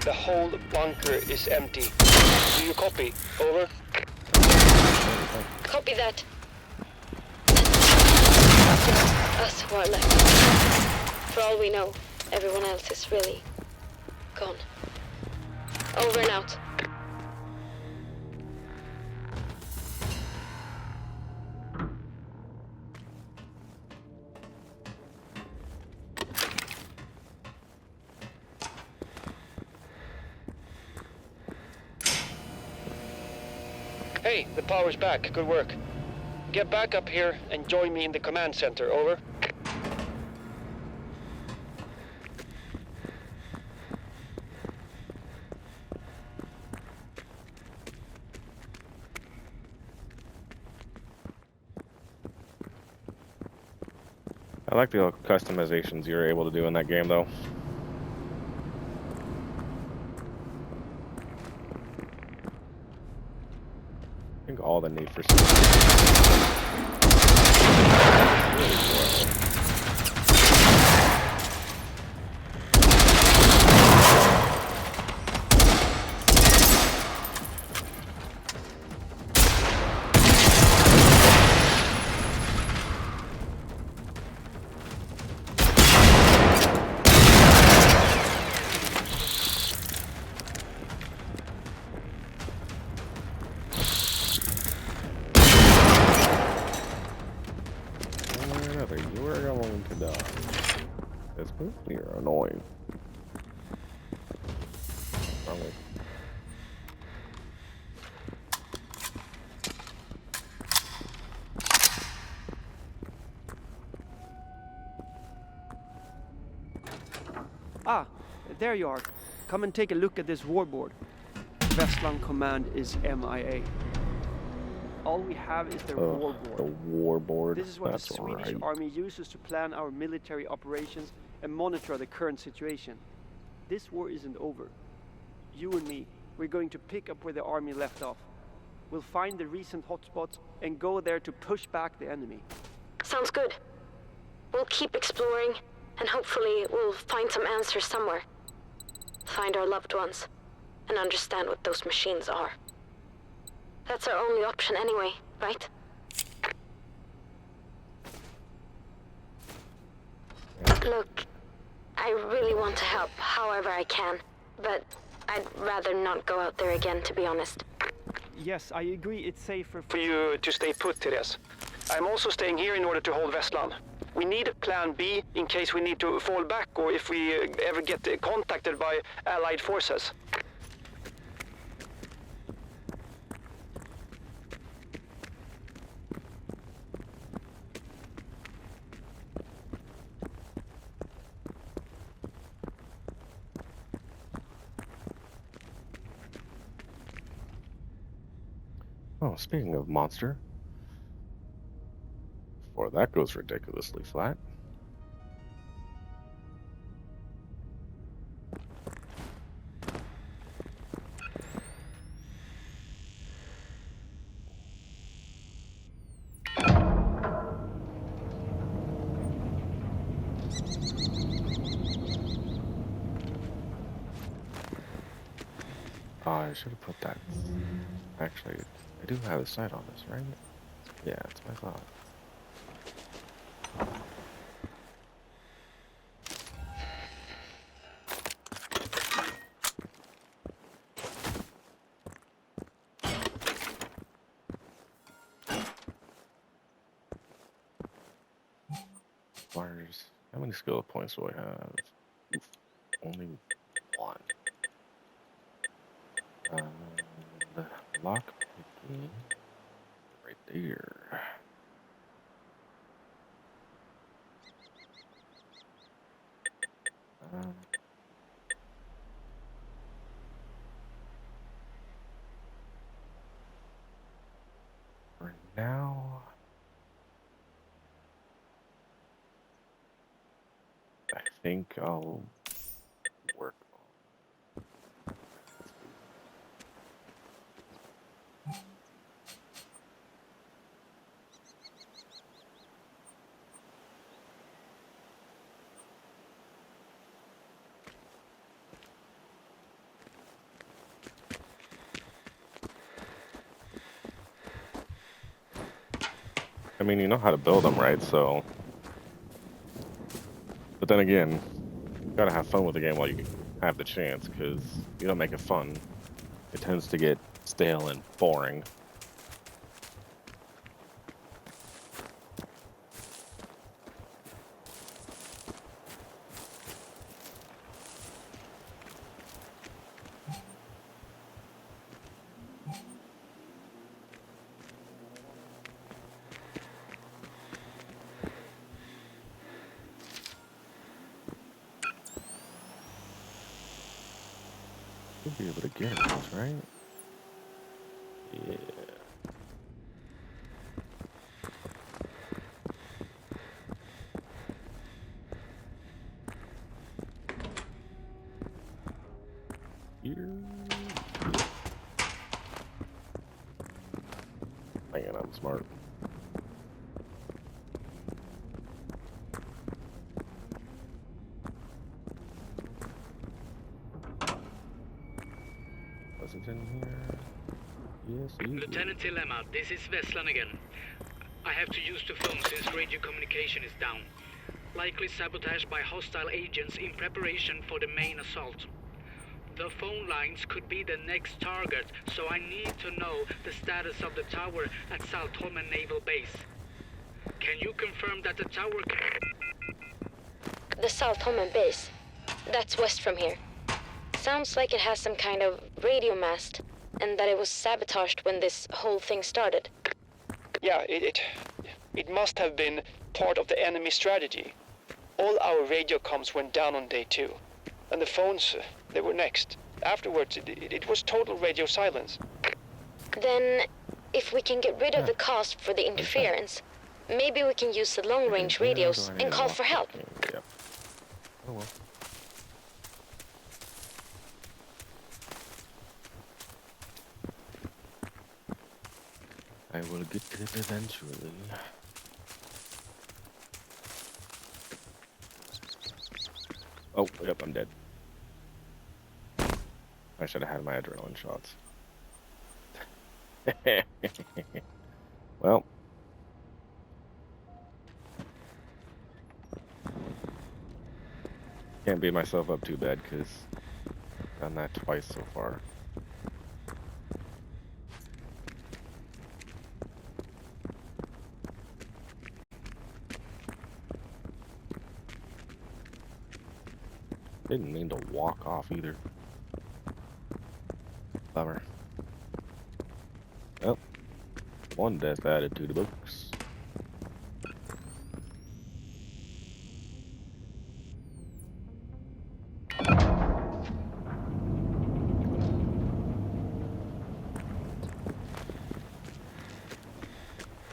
the whole bunker is empty. Do you copy? Over. Copy that. Us who are left. For all we know, everyone else is really gone. Over and out. Hey, the power's back. Good work. Get back up here and join me in the command center. Over. I like the customizations you're able to do in that game, though. I think all the Need for Speed. You are going to die. You're annoying. Probably. Ah, there you are. Come and take a look at this warboard. Vestland Command is MIA. All we have is their The warboard. warboard. This is what That's the Swedish right. army uses to plan our military operations and monitor the current situation. This war isn't over. You and me, we're going to pick up where the army left off. We'll find the recent hotspots and go there to push back the enemy. Sounds good. We'll keep exploring, and hopefully we'll find some answers somewhere. Find our loved ones, and understand what those machines are. That's our only option anyway, right? Look, I really want to help however I can, but I'd rather not go out there again, to be honest. Yes, I agree it's safer For you to stay put, Therese. I'm also staying here in order to hold Vestland. We need a plan B in case we need to fall back or if we ever get contacted by Allied forces. Oh, speaking of monster. Before that goes ridiculously flat. I should have put that. Actually, I do have a sight on this, right? Yeah, that's what I thought. Mars, how many skill points do I have? Oof, only one. Lock picking right there. For now, I think I'll work on. I mean, you know how to build them, right? So, but then again, you gotta have fun with the game while you have the chance, because if you don't make it fun, it tends to get stale and boring. You'll be able to get those, right? Yeah. Here. Man, I'm smart. Was it in here? Yes, Lieutenant Dilemma, this is Veslan again. I have to use the phone since radio communication is down. Likely sabotage by hostile agents in preparation for the main assault. The phone lines could be the next target, so I need to know the status of the tower at Saltholmen Naval Base. Can you confirm that the tower The Saltholmen base. That's west from here. Sounds like it has some kind of radio mast, and that it was sabotaged when this whole thing started. Yeah, it must have been part of the enemy strategy. All our radio comms went down on day 2, and the phones, they were next. Afterwards, it was total radio silence. Then, if we can get rid of the cost for the interference, maybe we can use the long-range radios and call for help. Yep. Oh well. I will get to it eventually. Oh, yep, I'm dead. I should have had my adrenaline shots. Well. Can't beat myself up too bad, because I've done that twice so far. Didn't mean to walk off either. Bummer. Well, one death added to the books.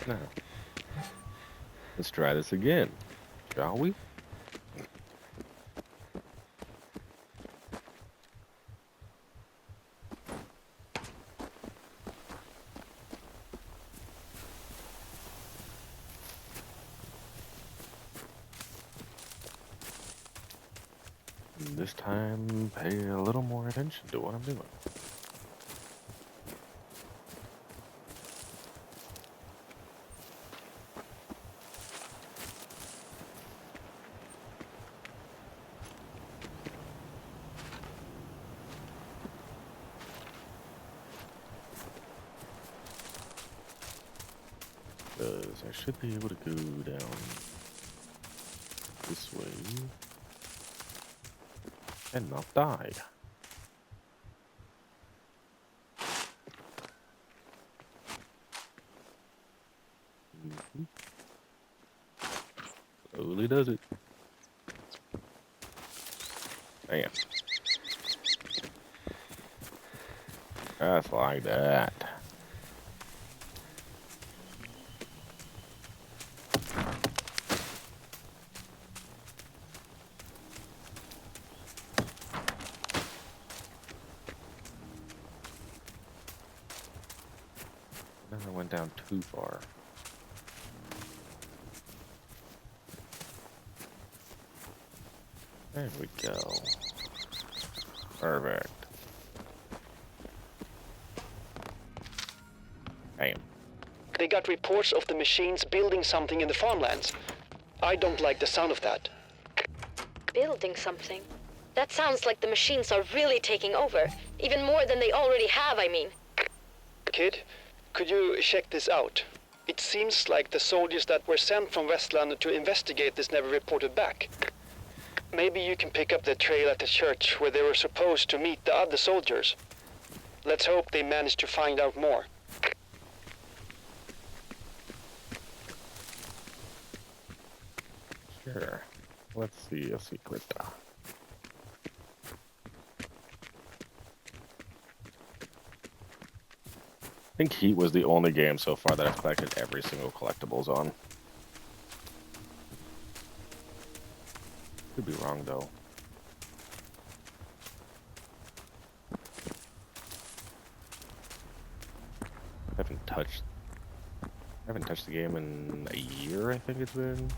Now, let's try this again, shall we? This time, pay a little more attention to what I'm doing. Because I should be able to go down this way and not die. Slowly does it. Damn. Just like that. Then I went down too far. There we go. Perfect. Damn. They got reports of the machines building something in the farmlands. I don't like the sound of that. Building something? That sounds like the machines are really taking over. Even more than they already have, I mean. Kid, could you check this out? It seems like the soldiers that were sent from Westland to investigate this never reported back. Maybe you can pick up the trail at the church where they were supposed to meet the other soldiers. Let's hope they manage to find out more. Sure. Let's see a secret. I think Heat was the only game so far that I've collected every single collectibles on. Could be wrong though. I haven't touched the game in a year, I think it's been.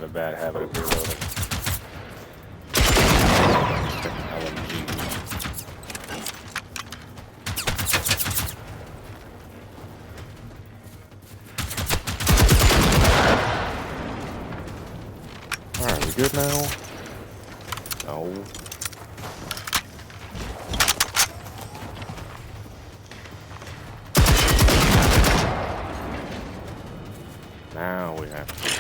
a bad habit of reloading. LMG. Alright, we good now? No. Now we have to.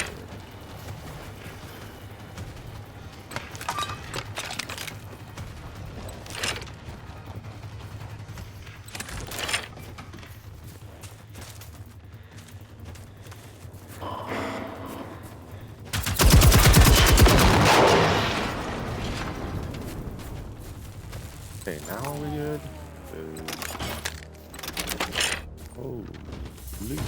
Okay, now are we good? Oh, please.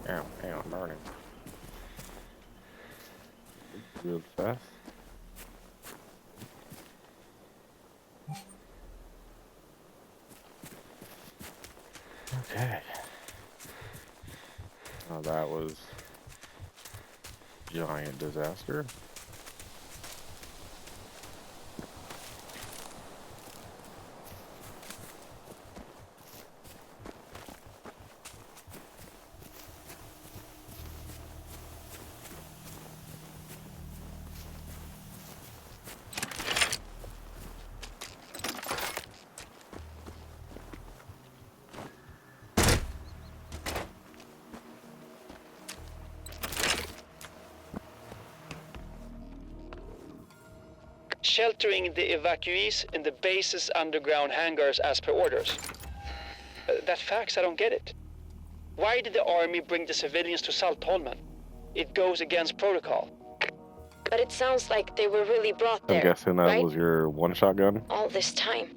Ow, ow, I'm burning. Real fast. Okay. Now that was giant disaster. Sheltering the evacuees in the base's underground hangars as per orders. That fax, I don't get it. Why did the army bring the civilians to Saltholmen? It goes against protocol. But it sounds like they were really brought there. I'm guessing that right? was your one-shot gun? All this time.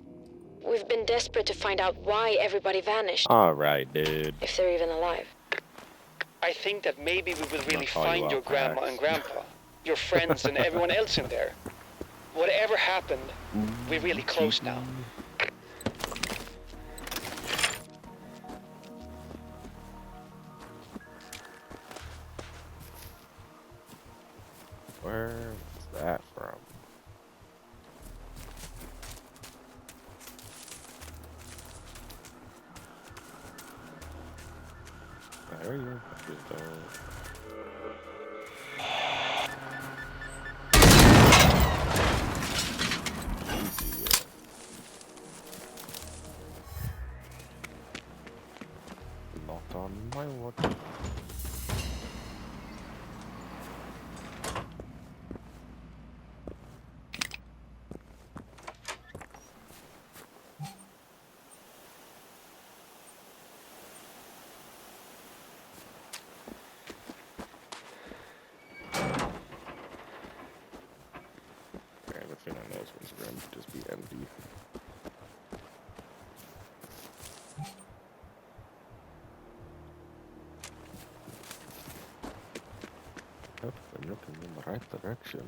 We've been desperate to find out why everybody vanished. Alright, dude. If they're even alive. I think that maybe we will really I'll call you find your out, grandma Max. and grandpa, your friends and everyone else in there. Whatever happened, we're really close now. Where's that from? There you go. Just easy. Not on my watch. I have a feeling those ones are going to just be empty. Yep, I'm looking in the right direction.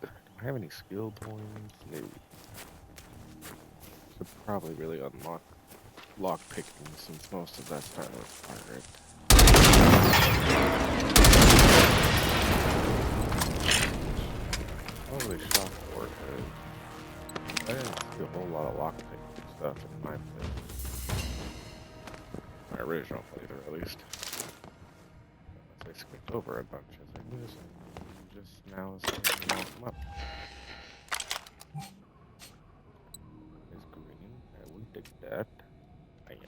Do I have any skill points? No. Should probably really unlock lock picking since most of that's not required. Holy shock work. I didn't see a whole lot of lock picking stuff in my playthrough. My original playthrough, at least. Unless I skipped over a bunch as I used it. Just now is starting to lock them up. Is green. I would dig that. I guess.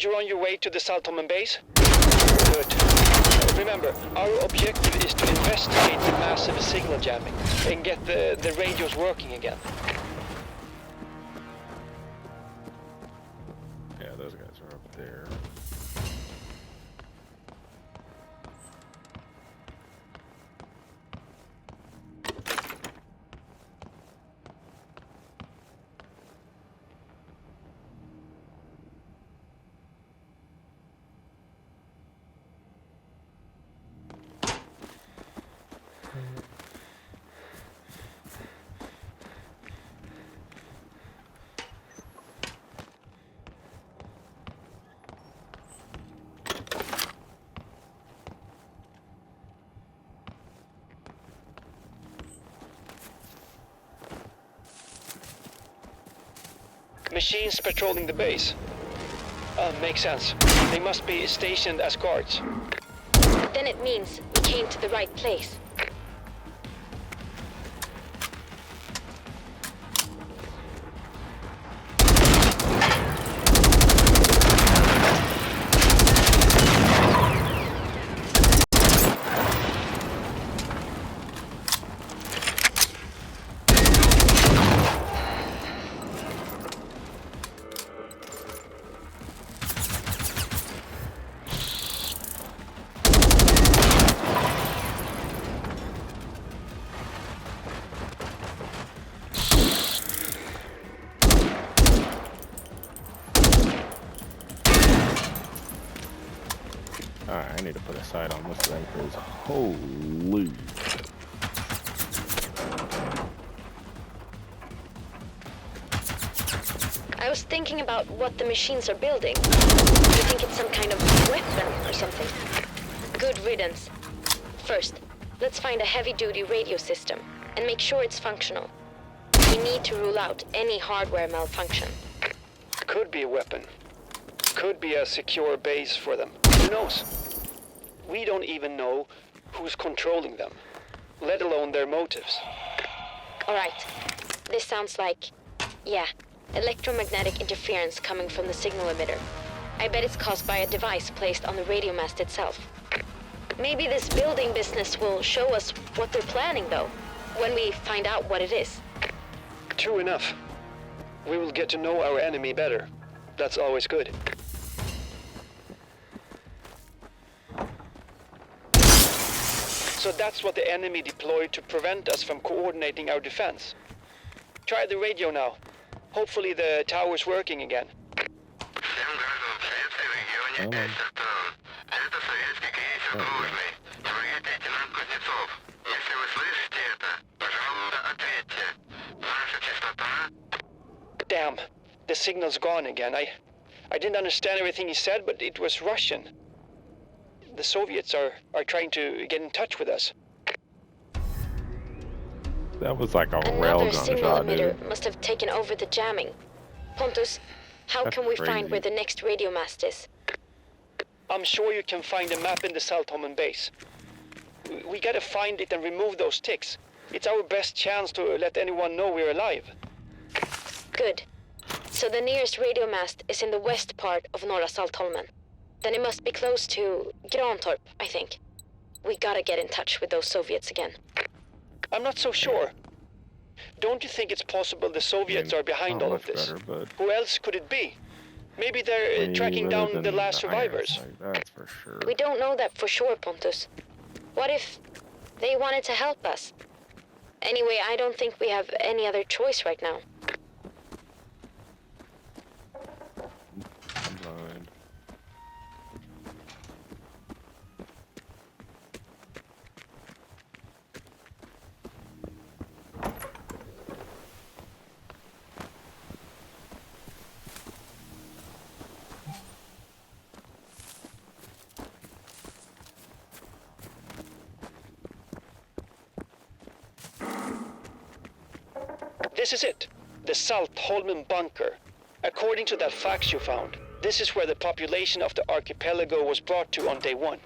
You're on your way to the Saltholmen base? Good. Remember, our objective is to investigate the massive signal jamming and get the radios working again. Yeah, those guys are up there. Machines patrolling the base. Makes sense. They must be stationed as guards. Then it means we came to the right place. Alright, I need to put a sight on this thing because holy. I was thinking about what the machines are building. Do you think it's some kind of weapon or something? Good riddance. First, let's find a heavy-duty radio system and make sure it's functional. We need to rule out any hardware malfunction. Could be a weapon. Could be a secure base for them. Who knows? We don't even know who's controlling them, let alone their motives. All right. This sounds like, yeah, electromagnetic interference coming from the signal emitter. I bet it's caused by a device placed on the radio mast itself. Maybe this building business will show us what they're planning, though, when we find out what it is. True enough. We will get to know our enemy better. That's always good. So that's what the enemy deployed to prevent us from coordinating our defense. Try the radio now. Hopefully the tower's working again. Damn, the signal's gone again. I didn't understand everything he said, but it was Russian. The Soviets are trying to get in touch with us. That was like a Another railgun signal shot, emitter dude. must have taken over the jamming. Pontus, how That's can we crazy. find where the next radio mast is? I'm sure you can find a map in the Saltholmen base. We gotta find it and remove those ticks. It's our best chance to let anyone know we're alive. Good. So the nearest radio mast is in the west part of Norra Saltholmen. Then it must be close to Grantorp, I think. We gotta get in touch with those Soviets again. I'm not so sure. Don't you think it's possible the Soviets are behind not all of much this? better, but Who else could it be? Maybe they're way tracking better down the than last iron survivors. sight, that's for sure. We don't know that for sure, Pontus. What if they wanted to help us? Anyway, I don't think we have any other choice right now. I'm blind. This is it. The Saltholmen bunker. According to that fax you found, this is where the population of the archipelago was brought to on day 1.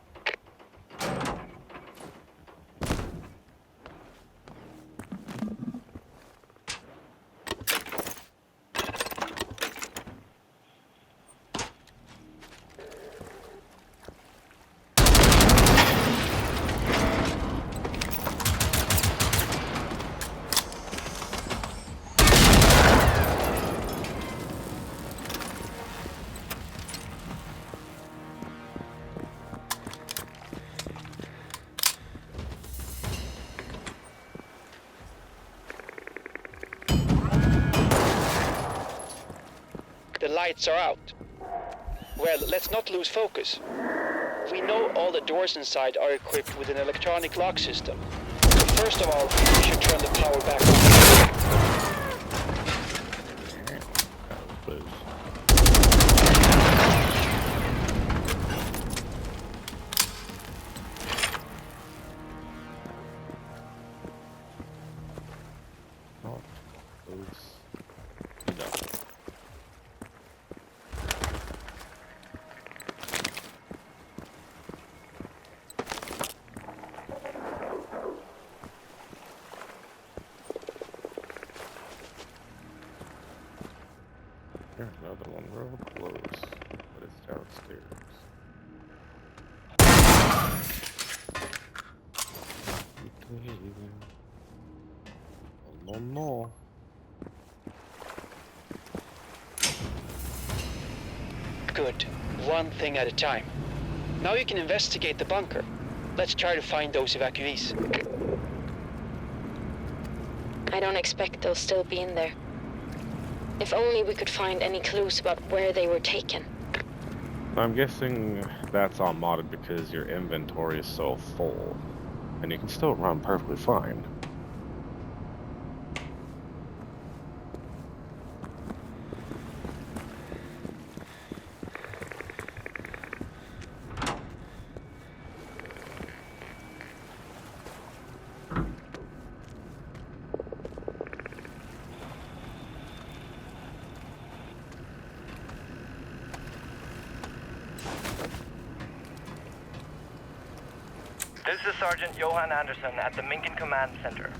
The lights are out. Well, let's not lose focus. We know all the doors inside are equipped with an electronic lock system. First of all, we should turn the power back on. There's another one real close, but it's downstairs. No. Good. One thing at a time. Now you can investigate the bunker. Let's try to find those evacuees. I don't expect they'll still be in there. If only we could find any clues about where they were taken. I'm guessing that's all modded because your inventory is so full, and you can still run perfectly fine. This is Sergeant Johan Anderson at the Minken Command Center.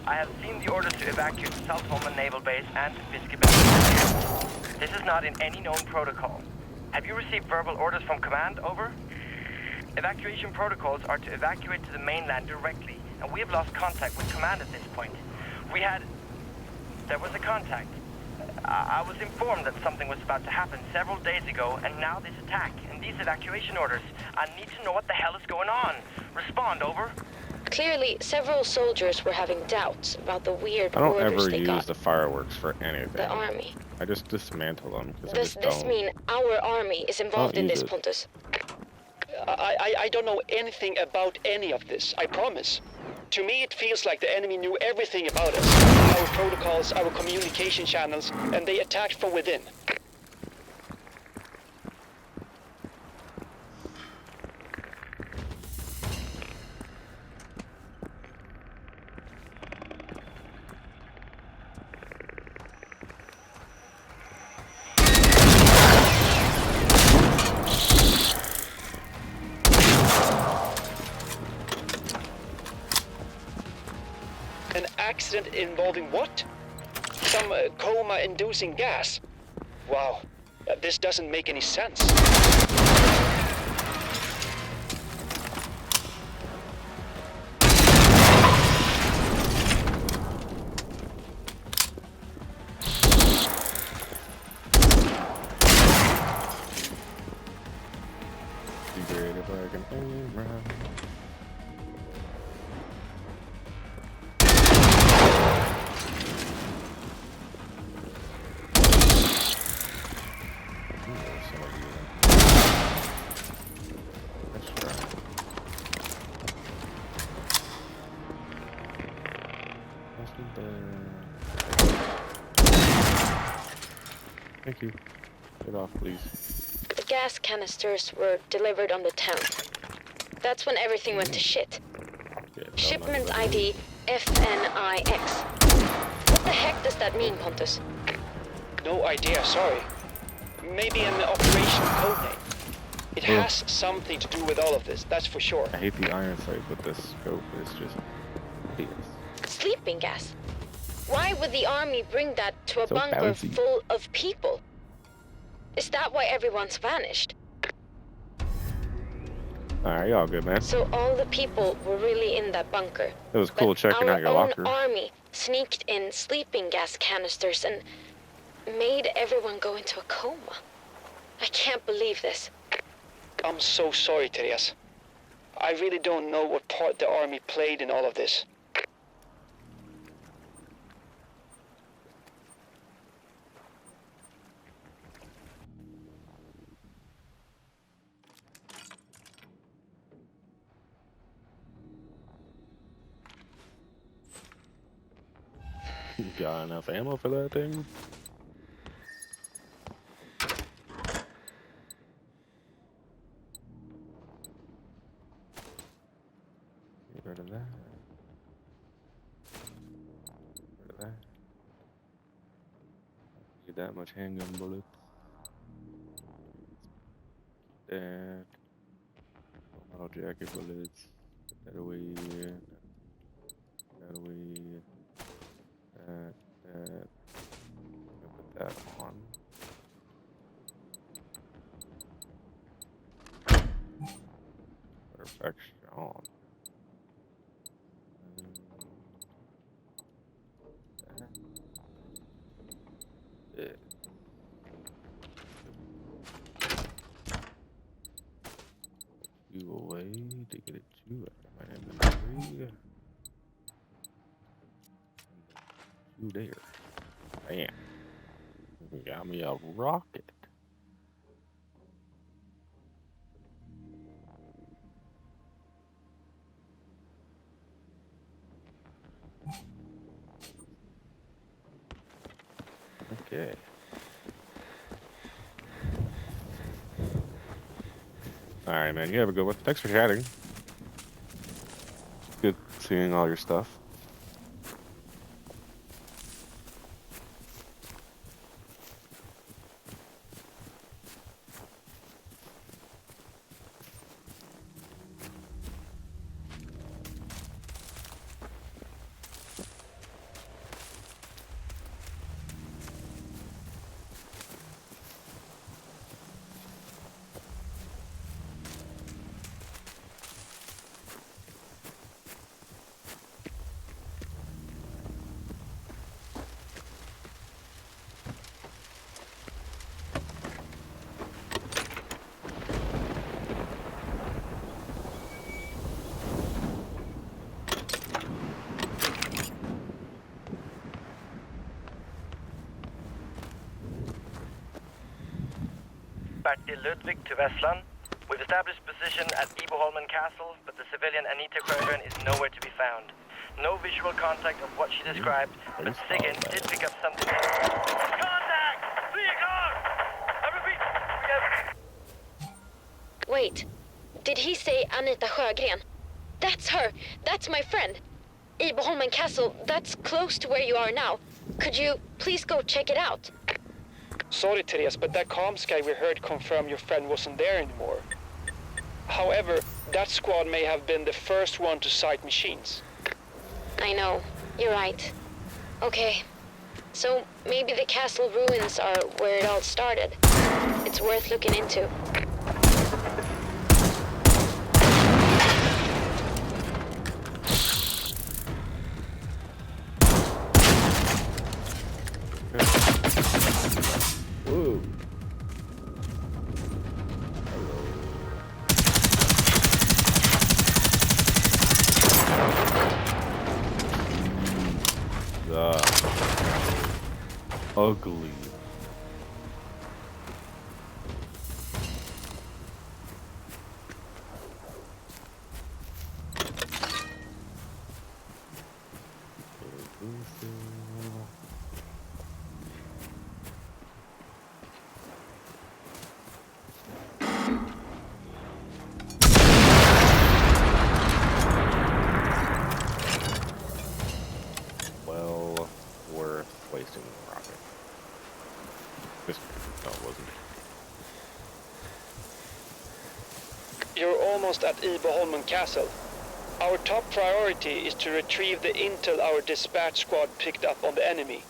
I have seen the orders to evacuate Saltholmen Naval Base and Fiskebäck. This is not in any known protocol. Have you received verbal orders from Command? Over. Evacuation protocols are to evacuate to the mainland directly, and we have lost contact with Command at this point. There was a contact. I was informed that something was about to happen several days ago, and now this attack and these evacuation orders. I need to know what the hell is going on. Respond, over. Clearly, several soldiers were having doubts about the weird I don't orders ever they use got. the fireworks for anything. The army. I just dismantle them. Does this mean our army is involved in this, use it. Pontus? I don't know anything about any of this, I promise. To me, it feels like the enemy knew everything about us. Our protocols, our communication channels, and they attacked from within. An accident involving what? Some coma-inducing gas? Wow, this doesn't make any sense. Be great if I can aim right. Thank you. Get off, please. The gas canisters were delivered on the 10th. That's when everything went to shit. Yeah, Shipment ID FNIX. What the heck does that mean, Pontus? No idea, sorry. Maybe an operation codename. It has something to do with all of this, that's for sure. I hate the iron sight, but this scope is just hideous. Sleeping gas? Why would the army bring that to a So bunker bouncy. full of people? Is that why everyone's vanished? Alright, y'all good, man. So all the people were really in that bunker. It was cool But checking our out your own locker. army sneaked in sleeping gas canisters and made everyone go into a coma. I can't believe this. I'm so sorry, Therese. I really don't know what part the army played in all of this. Got enough ammo for that thing? Get rid of that. Get rid of that. Get that much handgun bullets. That. Auto jacket bullets. Put that away. Put that away. That. Put that on. Perfection. You away to get it to my inventory. You there. Bam. Got me a rocket. Okay. Alright, man. You have a good one. Thanks for chatting. Good seeing all your stuff. Bertil Ludwig to Vestland. We've established position at Iboholmen Castle, but the civilian Anita Sjögren is nowhere to be found. No visual contact of what she described, but Sigyn did pick up something. Contact! 3 o'clock! I repeat, we have... Wait, did he say Anita Sjögren? That's her. That's my friend. Iboholmen Castle, that's close to where you are now. Could you please go check it out? Sorry, Therese, but that comms guy we heard confirmed your friend wasn't there anymore. However, that squad may have been the first one to sight machines. I know. You're right. Okay. So maybe the castle ruins are where it all started. It's worth looking into. Whoa. Ugly. Well, we're You're almost at Iboholmen Castle. Our top priority is to retrieve the intel our dispatch squad picked up on the enemy.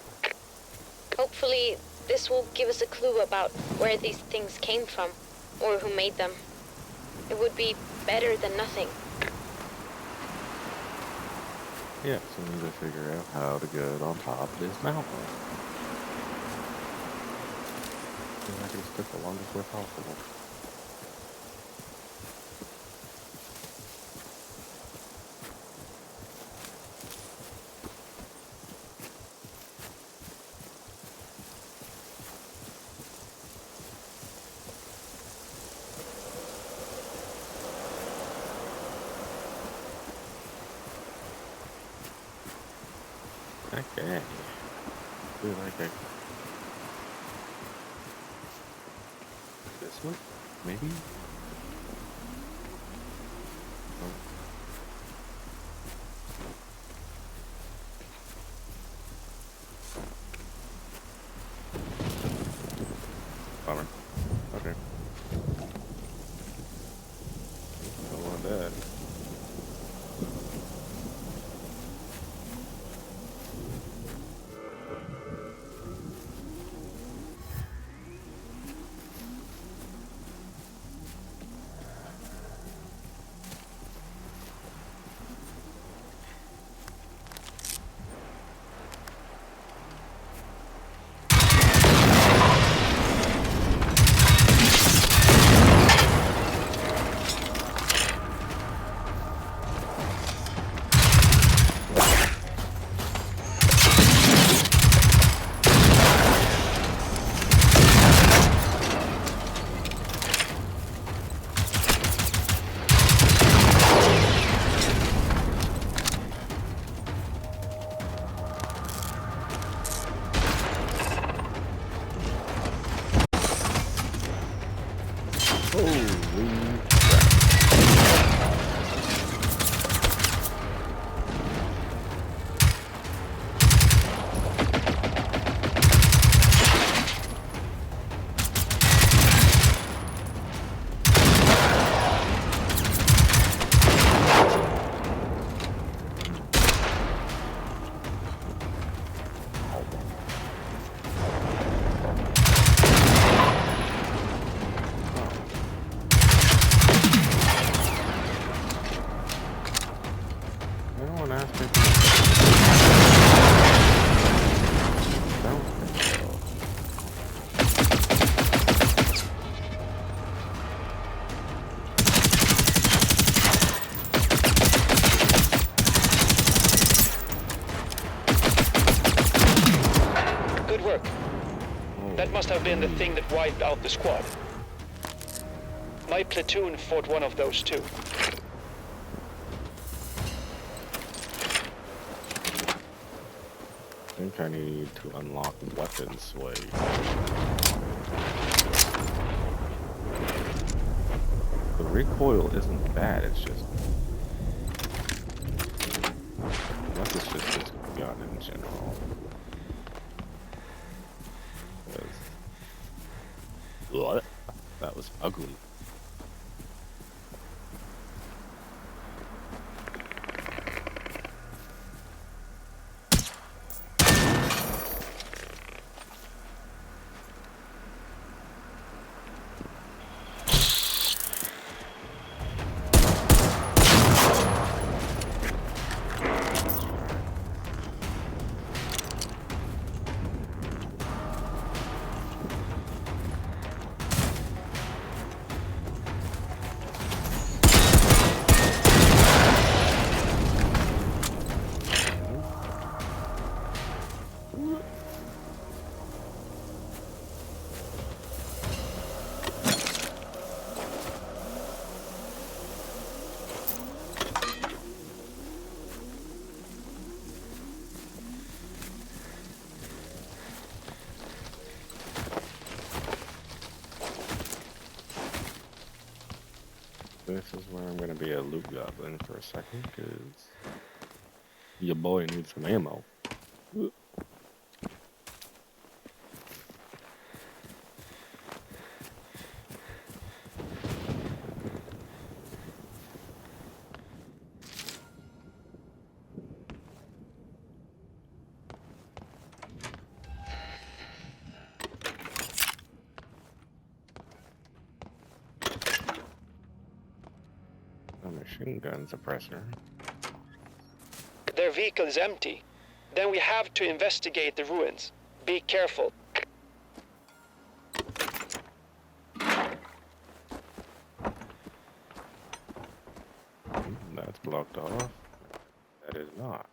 Hopefully, this will give us a clue about where these things came from, or who made them. It would be better than nothing. Yeah, so we need to figure out how to get on top of this mountain. And I can stick the longest way possible. Okay. Feel like this one, maybe? Oh. Bummer. Okay. Don't want that. That must have been the thing that wiped out the squad. My platoon fought one of those too. I think I need to unlock weapon sway. The recoil isn't bad, it's just... Unless it's just this gun in general. What? That was ugly. This is where I'm gonna be a loot goblin for a second, cause your boy needs some ammo. A machine gun suppressor. Their vehicle is empty. Then we have to investigate the ruins. Be careful. That's blocked off. That is not.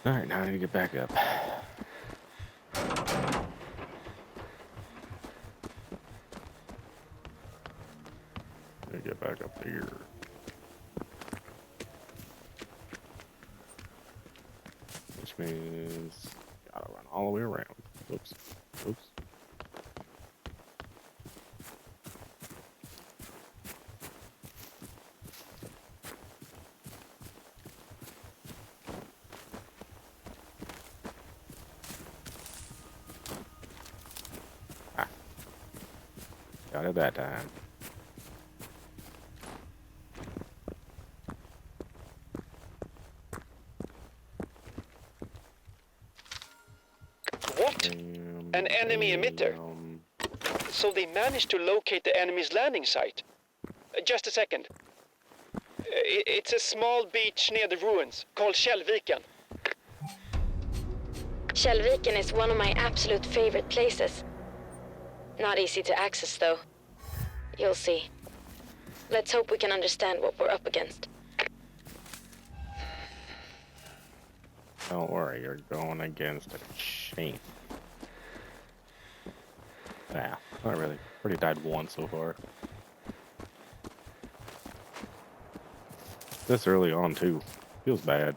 Alright, now I need to get back up. Let me get back up here. Which means gotta run all the way around. Oops. Oops. Got it that time. What? An enemy emitter. So they managed to locate the enemy's landing site. Just a second. It's a small beach near the ruins called Källviken. Källviken is one of my absolute favorite places. Not easy to access, though. You'll see. Let's hope we can understand what we're up against. Don't worry, you're going against a chain. Nah, not really. Already died once so far. This early on, too. Feels bad.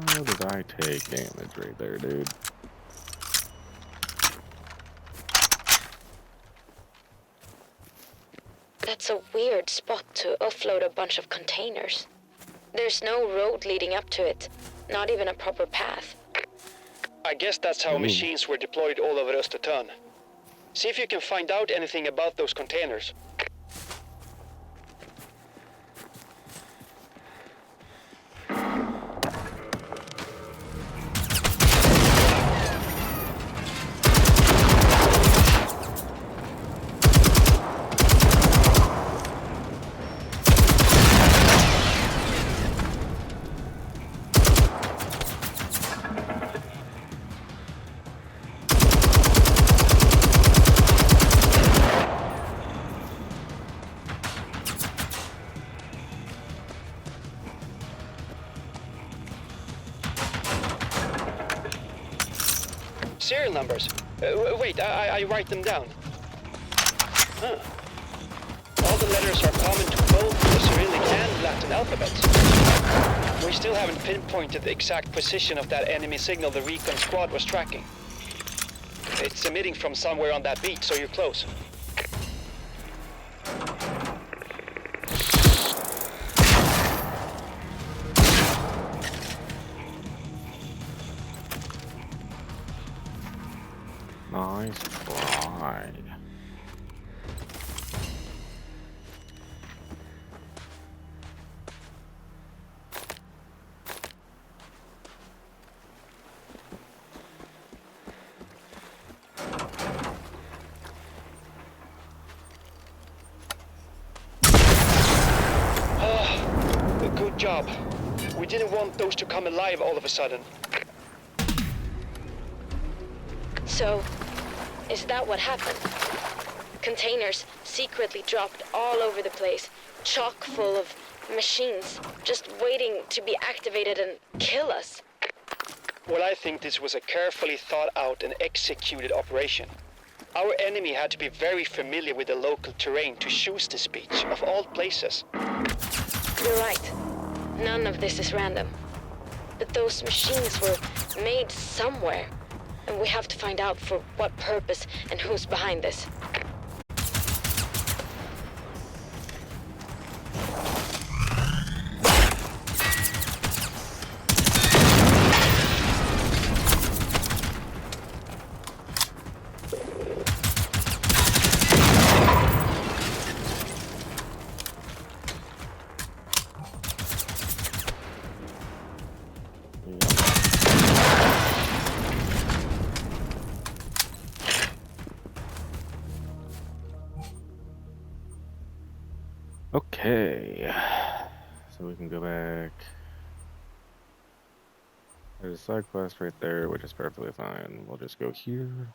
How did I take damage right there, dude? That's a weird spot to offload a bunch of containers. There's no road leading up to it, not even a proper path. I guess that's how machines were deployed all over Östertörn. See if you can find out anything about those containers. Serial numbers. Wait, I write them down. Huh. All the letters are common to both the Cyrillic and Latin alphabets. We still haven't pinpointed the exact position of that enemy signal the recon squad was tracking. It's emitting from somewhere on that beach, so you're close. Nice try. Good job. We didn't want those to come alive all of a sudden. So, is that what happened? Containers secretly dropped all over the place, chock full of machines, just waiting to be activated and kill us. Well, I think this was a carefully thought out and executed operation. Our enemy had to be very familiar with the local terrain to choose this beach, of all places. You're right. None of this is random. But those machines were made somewhere, and we have to find out for what purpose and who's behind this. Okay. So we can go back. There's a side quest right there, which is perfectly fine. We'll just go here.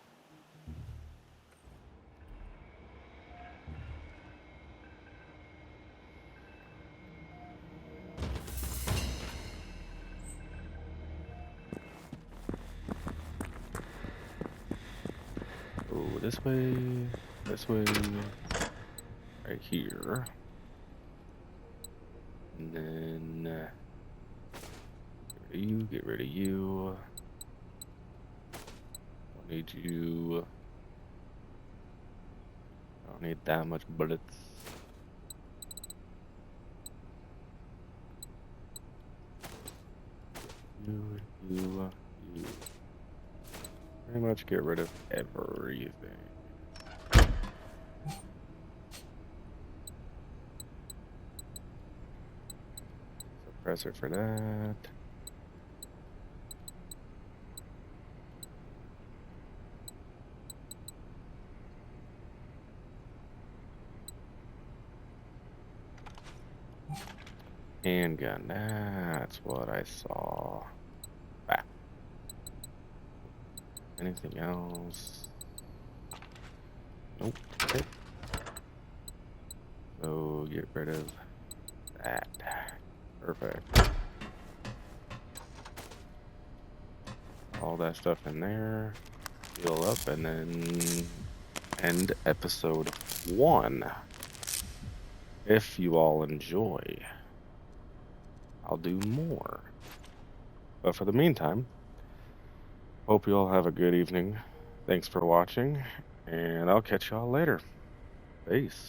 Go this way, right here. And then get rid of you. Don't need you. Don't need that much bullets. You. Pretty much get rid of everything. Suppressor for that. Handgun, that's what I saw. Ah. Anything else? Nope. Okay. So get rid of that. Perfect. All that stuff in there. Heal up and then end episode 1. If you all enjoy, I'll do more. But for the meantime, hope you all have a good evening. Thanks for watching, and I'll catch y'all later. Peace.